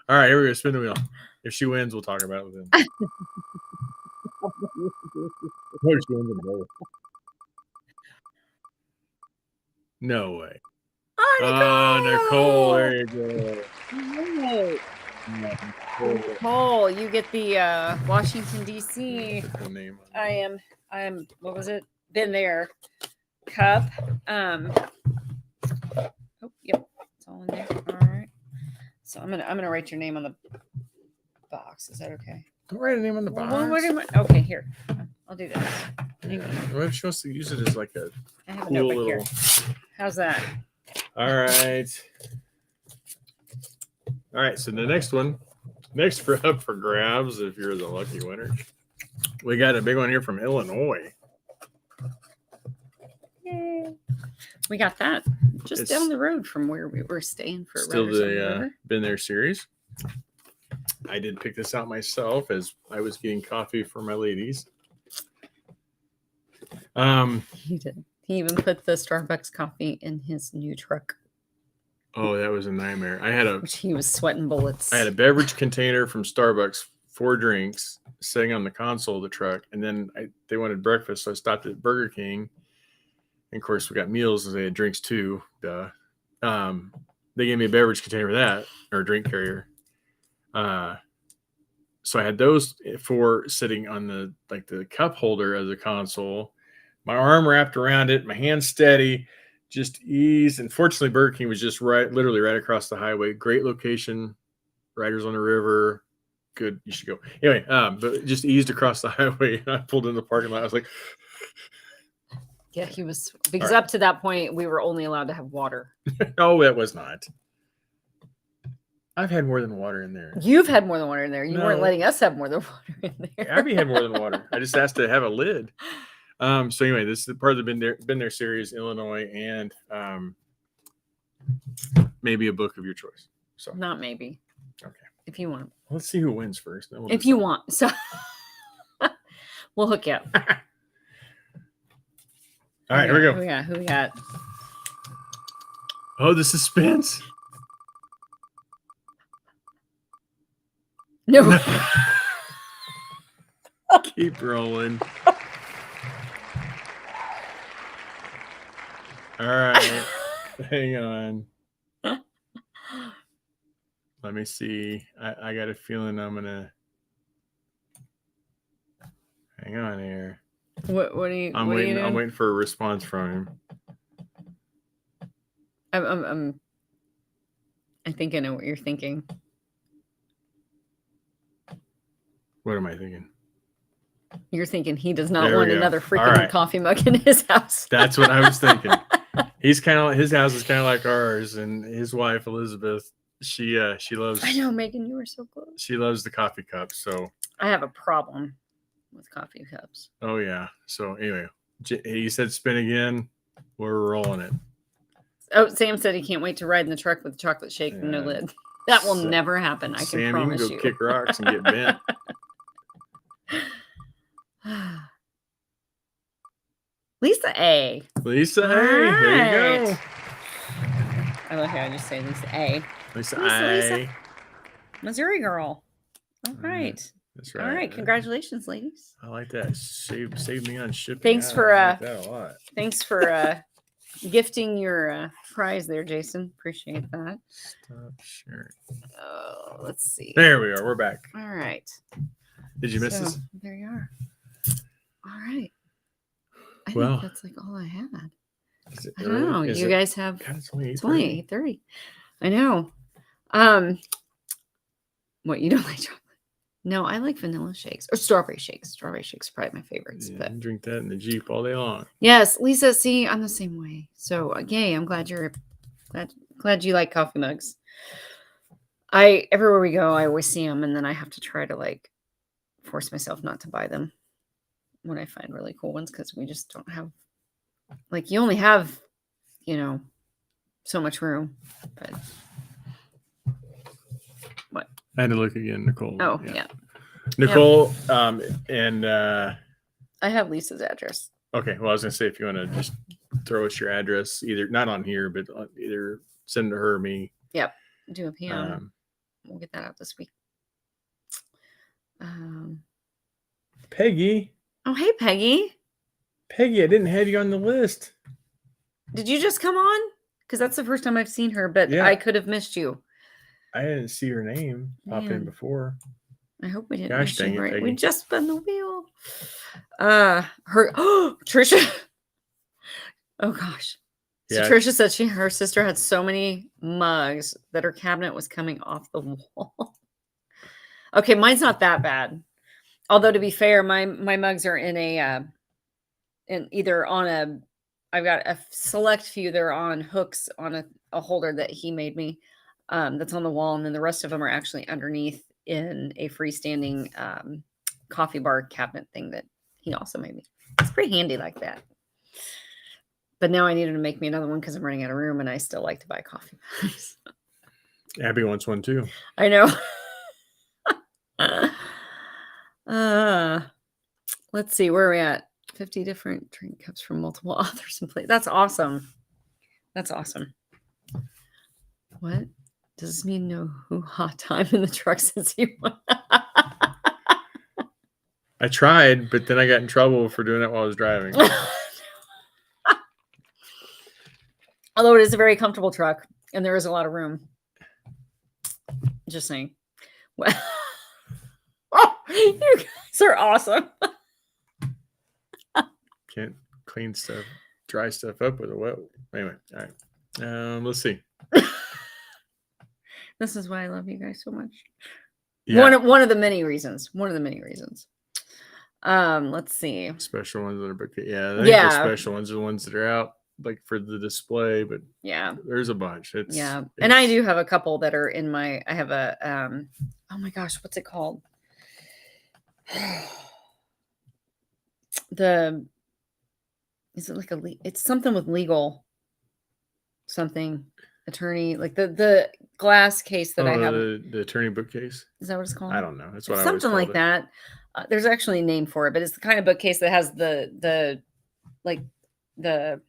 All right, here we go. Spin the wheel. If she wins, we'll talk about it with him. No way. Oh, Nicole. There you go. Nicole, you get the Washington D.C. Put the name on I am. What was it? Been there. Cup. Oh, yep. It's all in there. All right. So I'm gonna write your name on the box. Is that okay? Don't write a name on the box. Okay, here. I'll do this. What if she wants to use it as like a I have a cool notebook little... here. How's that? All right. All right. So the next one, up for grabs, if you're the lucky winner, we got a big one here from Illinois. Yay. We got that just down the road from where we were staying for still the Been There series. I did pick this out myself as I was getting coffee for my ladies. He did. He even put the Starbucks coffee in his new truck. Oh, that was a nightmare. Which he was sweating bullets. I had a beverage container from Starbucks, 4 drinks, sitting on the console of the truck, and then they wanted breakfast, so I stopped at Burger King. And of course, we got meals, and they had drinks too. Duh. They gave me a beverage container for that, or a drink carrier. So I had those 4 sitting on the cup holder of the console. My arm wrapped around it, my hand steady, just ease. And fortunately, Burger King was just literally right across the highway. Great location, Riders on the River. Good, you should go. Anyway, but just eased across the highway. I pulled in the parking lot. I was like, yeah, he was, because up to that point, we were only allowed to have water. No, that was not. I've had more than water in there. You've had more than water in there. You weren't No. letting us have more than water in there. Abby had more than water. I just asked to have a lid. So anyway, this is the part of the been there series, Illinois, and maybe a book of your choice. So Not maybe. okay. If you want. Let's see who wins first. Then we'll If you want. So we'll hook you up. All right, here we go. Who we got? Oh, the suspense. No. Keep rolling. All right. Hang on. Let me see. I got a feeling I'm gonna hang on here. What are you? I'm what waiting. Are you doing? I'm waiting for a response from him. I think I know what you're thinking. What am I thinking? You're thinking he does not There we want go. another All freaking right. coffee mug in his house. That's what I was thinking. He's kind of his house is kind of like ours, and his wife Elizabeth, she loves. I know, Megan, you were so close. She loves the coffee cup. So I have a problem with coffee cups. oh yeah. So anyway, he said spin again. We're rolling it. Oh, Sam said he can't wait to ride in the truck with chocolate shake and no lid. That will never happen. I can Sam, promise you can go kick rocks and get bent. Lisa A. Lisa A. There you go. I love how I just say Lisa A. Lisa Lisa. A. Missouri girl. All right. That's right. All right. Congratulations, ladies. I like that. Save me on shipping. Thanks for I like that a lot. Thanks for gifting your prize there, Jason. Appreciate that. Stop sharing. Oh, let's see. There we are. We're back. All right. Did you miss So, this? there you are. All right. I Well, think that's like all I had. Is it I don't early? know. Is You it- guys have God, it's only it's only 8:30. 8:30. I know. What, you don't like chocolate? No, I like vanilla shakes or strawberry shakes. Strawberry shakes are probably my favorites. Yeah, But I drink that in the Jeep all day long. yes, Lisa, see, I'm the same way. So yay, I'm glad glad you like coffee mugs. Everywhere we go, I always see them, and then I have to try to like force myself not to buy them when I find really cool ones, because we just don't have, like, you only have, so much room. But what? I had to look again, Nicole. Oh yeah. Nicole, and I have Lisa's address. okay. Well, I was gonna say if you want to just throw us your address, either not on here, but either send it to her or me. Yep. Do a PM. We'll get that out this week. Peggy. Oh, hey, Peggy. Peggy, I didn't have you on the list. Did you just come on? Because that's the first time I've seen her, but Yeah. I could have missed you. I didn't see her name pop in Man. before. I hope we didn't Gosh miss dang you. it, Right? Peggy. We just spun the wheel. Trisha. Oh gosh. So Yeah. Trisha said her sister had so many mugs that her cabinet was coming off the wall. Okay, mine's not that bad. Although to be fair, my mugs are in either on a, I've got a select few that are on hooks on a holder that he made me, that's on the wall, and then the rest of them are actually underneath in a freestanding coffee bar cabinet thing that he also made me. It's pretty handy like that. But now I need him to make me another one because I'm running out of room, and I still like to buy coffee mugs. Abby wants one too. I know. Let's see, where are we at? 50 different drink cups from multiple authors and places. That's awesome. That's awesome. What does this mean? No hot time in the truck since he won? I tried, but then I got in trouble for doing it while I was driving. Although it is a very comfortable truck and there is a lot of room. Just saying. Well, you guys are awesome. Can't clean stuff, dry stuff up with a wet. Anyway, all right. Let's see. This is why I love you guys so much. Yeah. One of the many reasons. One of the many reasons. Let's see. Special ones that are booked. Yeah, I think Yeah. the special ones are the ones that are out. like for the display, but Yeah. there's a bunch. And I do have a couple that are in my. I have a oh my gosh, what's it called? Is it like it's something with legal something attorney, like the glass case that I have. The attorney bookcase. Is that what it's called? I don't know. That's what it's I always something like called it. that. There's actually a name for it, but it's the kind of bookcase that has the like the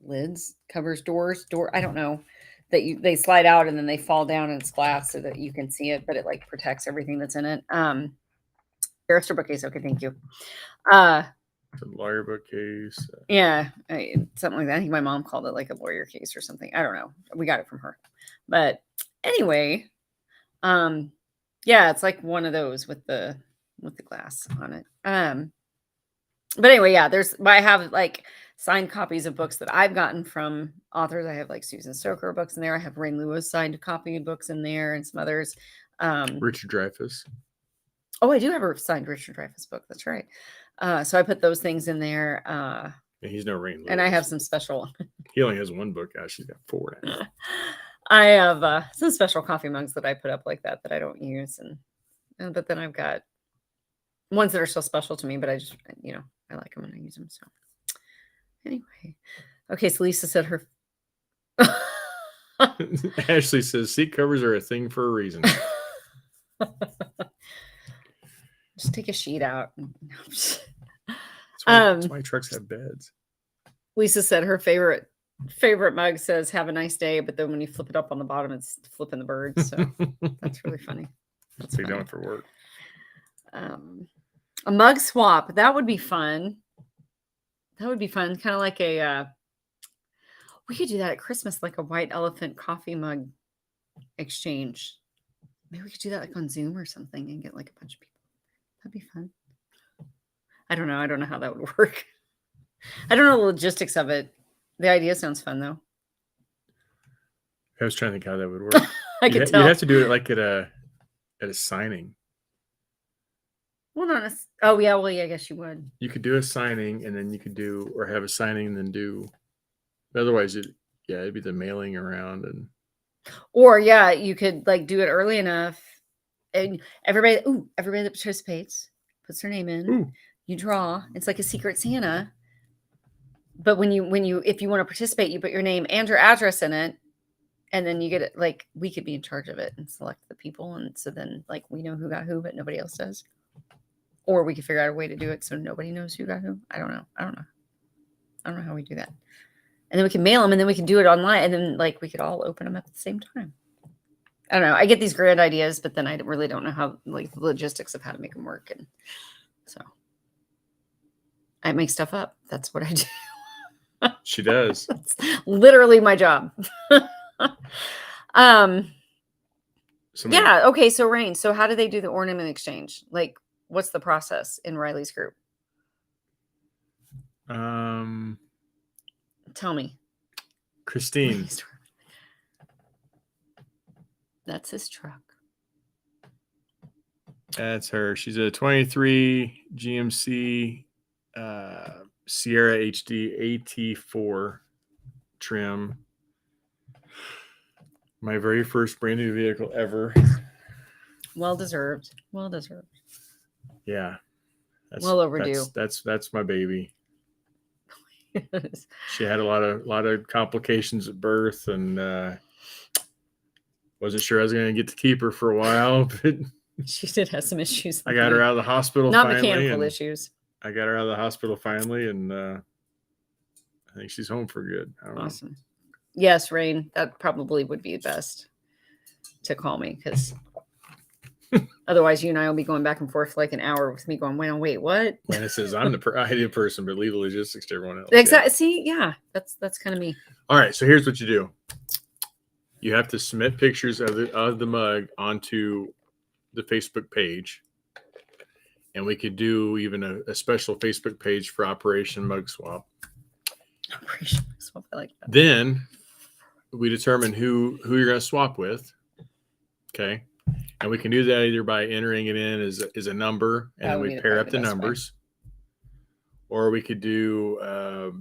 lids, covers, doors, I don't know, that they slide out and then they fall down and it's glass so that you can see it, but it like protects everything that's in it. Barrister bookcase. Okay, thank you. The lawyer bookcase. Yeah, something like that. I think my mom called it like a lawyer case or something. I don't know. We got it from her. But anyway, yeah, it's like one of those with the glass on it. But anyway, yeah, I have like signed copies of books that I've gotten from authors. I have like Susan Stoker books in there. I have Rain Lewis signed copy of books in there and some others. Richard Dreyfuss. Oh, I do have a signed Richard Dreyfuss book. That's right. So I put those things in there. Yeah, he's no Rain Lewis. And I have some special. He only has one book out. She's got 4 now. I have some special coffee mugs that I put up like that I don't use, and but then I've got ones that are so special to me, but I just I like them and I use them. So anyway, okay. So Lisa said her. Ashley says seat covers are a thing for a reason. Just take a sheet out. That's why trucks have beds. Lisa said her favorite mug says "Have a nice day," but then when you flip it up on the bottom, it's flipping the birds. So that's really funny. That's what you're doing for work. A mug swap, that would be fun. Kind of like a. We could do that at Christmas, like a white elephant coffee mug exchange. Maybe we could do that like on Zoom or something and get like a bunch of people. That'd be fun. I don't know. I don't know how that would work. I don't know the logistics of it. The idea sounds fun though. I was trying to think how that would work. I could tell. You have to do it like at a signing. Well, not oh yeah. Well, yeah. I guess you would. You could do a signing and then you could have a signing and then do. Otherwise, it'd be the mailing around and. Or yeah, you could like do it early enough, and everybody that participates puts their name in. Ooh. You draw. It's like a secret Santa. But if you want to participate, you put your name and your address in it, and then you get it. Like we could be in charge of it and select the people, and so then like we know who got who, but nobody else does. Or we could figure out a way to do it so nobody knows who got who. I don't know how we do that. And then we can mail them, and then we can do it online, and then like we could all open them at the same time. I don't know. I get these grand ideas, but then I really don't know how like the logistics of how to make them work, and so I make stuff up. That's what I do. She does. That's literally my job. Yeah. Okay. So Rain. So how do they do the ornament exchange? Like, what's the process in Riley's group? Tell me. Christine. That's his truck. That's her. She's a 23 GMC Sierra HD AT4 trim. My very first brand new vehicle ever. Well deserved. Yeah. Well overdue. That's my baby. She had a lot of complications at birth, and wasn't sure I was going to get to keep her for a while, but she did have some issues. I got her out of the hospital. Not mechanical issues. I got her out of the hospital finally, and I think she's home for good. Awesome. Yes, Rain. That probably would be best to call me, because otherwise you and I will be going back and forth for like an hour with me going, wait, what? Lana says I'm the ideal person, but leave the logistics to everyone else. Exactly. Yeah. See, yeah, that's kind of me. All right, so here's what you do. You have to submit pictures of the mug onto the Facebook page, and we could do even a special Facebook page for Operation Mug Swap. Operation Mug Swap, I like that. Then we determine who you're going to swap with. Okay. And we can do that either by entering it in as a number, and then we pair up the numbers. Or we could do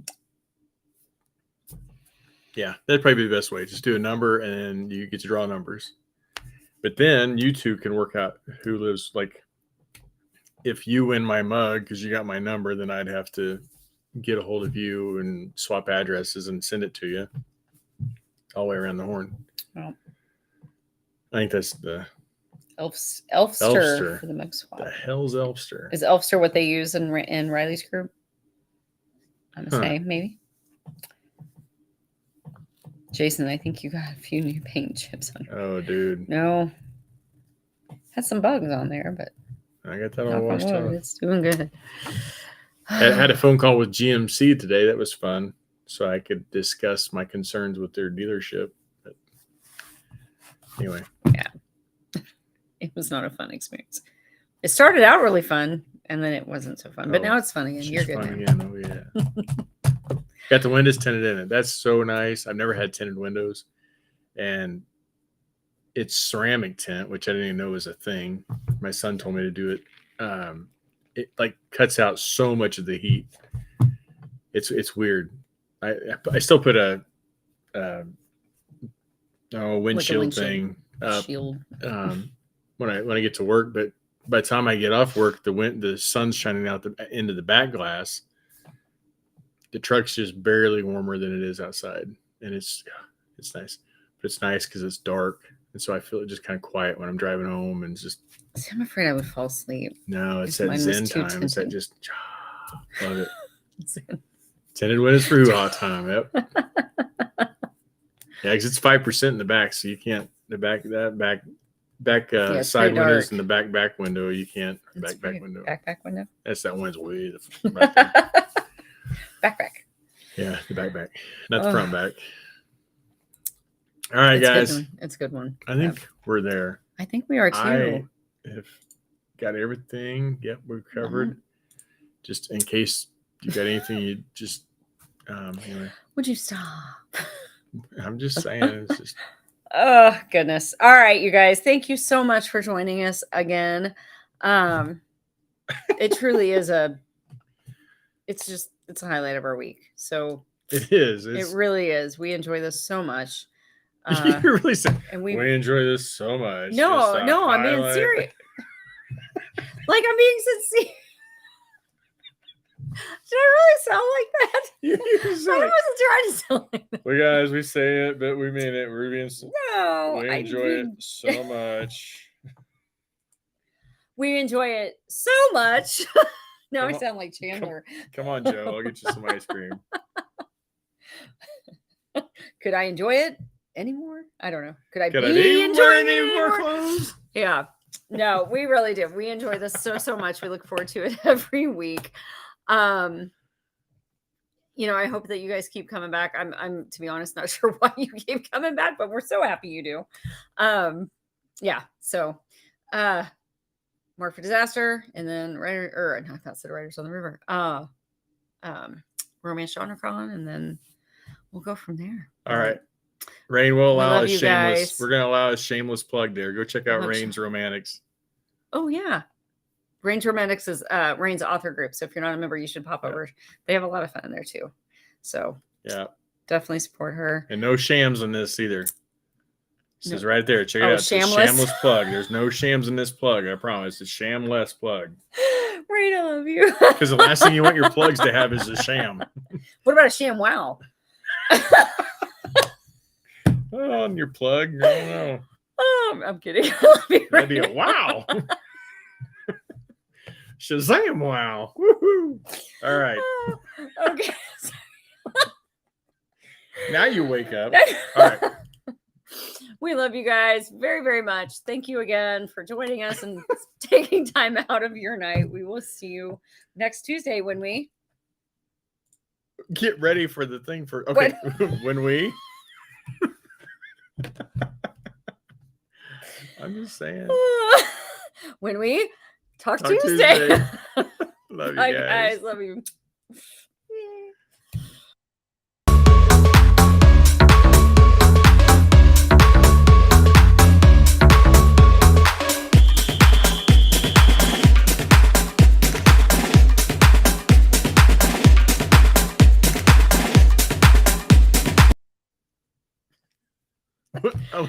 Yeah, that'd probably be the best way. Just do a number, and then you get to draw numbers. But then you two can work out who lives. Like, if you win my mug because you got my number, then I'd have to get a hold of you and swap addresses and send it to you all the way around the horn. Well, I think that's the Elfster for the mug swap. The hell's Elfster? Is Elfster what they use in Riley's group? I'm gonna say maybe. Jason, I think you got a few new paint chips on. Oh, dude. No. Had some bugs on there, but I got that all washed out. It's doing good. I had a phone call with GMC today. That was fun. So I could discuss my concerns with their dealership. But anyway. Yeah. It was not a fun experience. It started out really fun, and then it wasn't so fun. But now it's fun again. You're good. Fun again. Oh, yeah. Got the windows tinted in it. That's so nice. I've never had tinted windows. And it's ceramic tint, which I didn't even know was a thing. My son told me to do it. It like cuts out so much of the heat. It's weird. I still put a windshield thing up when I get to work, but by the time I get off work, the sun's shining out into the back glass. The truck's just barely warmer than it is outside, and it's nice. But it's nice because it's dark, and so I feel it just kind of quiet when I'm driving home, and just. See, I'm afraid I would fall asleep. No, it's that zen time. It's that just love it. Zen. Tinted windows for hoo-ha time. Yep. Yeah, because it's 5% in the back, so you can't back side windows and the back window. You can't back window. Back window. That's that one's way the back. back. Yeah, the back, not the front back. All right, guys. It's a good one. I think we're there. I think we are too. I have got everything. Yep, we're covered. Just in case you got anything, you just anyway. Would you stop? I'm just saying. It's just. Oh goodness! All right, you guys. Thank you so much for joining us again. It truly is it's a highlight of our week. So it is. It really is. We enjoy this so much. You really said, and we enjoy this so much. No, I'm being serious. Like I'm being sincere. Did I really sound like that? I wasn't trying to sound like that. Well, guys, we say it, but we mean it. We're being we enjoy it so much. We enjoy it so much. Now I sound like Chandler. Come on, Joe. I'll get you some ice cream. Could I enjoy it anymore? I don't know. Could I enjoy any more clothes? Yeah. No, we really do. We enjoy this so much. We look forward to it every week. I hope that you guys keep coming back. I'm to be honest, not sure why you keep coming back, but we're so happy you do. Yeah. So, Mark for Disaster, and then Writers on the River. Romance Genrecon, and then we'll go from there. All right. Rain will allow a shameless. Guys. We're gonna allow a shameless plug there. Go check out Rain's Romantics. Oh yeah. Rain's Romantics is Rain's author group. So if you're not a member, you should pop over. They have a lot of fun there too. So yeah, definitely support her. And no shams in this either. It says right there. Check it out. Shamless? Shamless plug. There's no shams in this plug. I promise. It's shamless plug. Rain, I love you. Because the last thing you want your plugs to have is a sham. What about a sham wow? On your plug. No. I'm kidding. I love you. That'd be a wow. Shazam! Wow! Woohoo! All right. Okay. Now you wake up. All right. We love you guys very, very much. Thank you again for joining us and taking time out of your night. We will see you next Tuesday when we get ready for the thing for. Okay, when we. I'm just saying. When we talk Tuesday. Love you guys. Love you.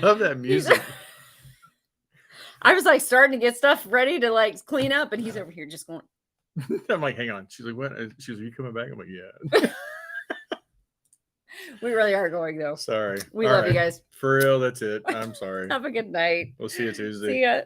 love that music. I was like starting to get stuff ready to like clean up, and he's over here just going. I'm like, hang on. She's like, what? She's like, you coming back? I'm like, yeah. We really are going though. Sorry. We All love you right. guys. For real, that's it. I'm sorry. Have a good night. We'll see you Tuesday. See ya.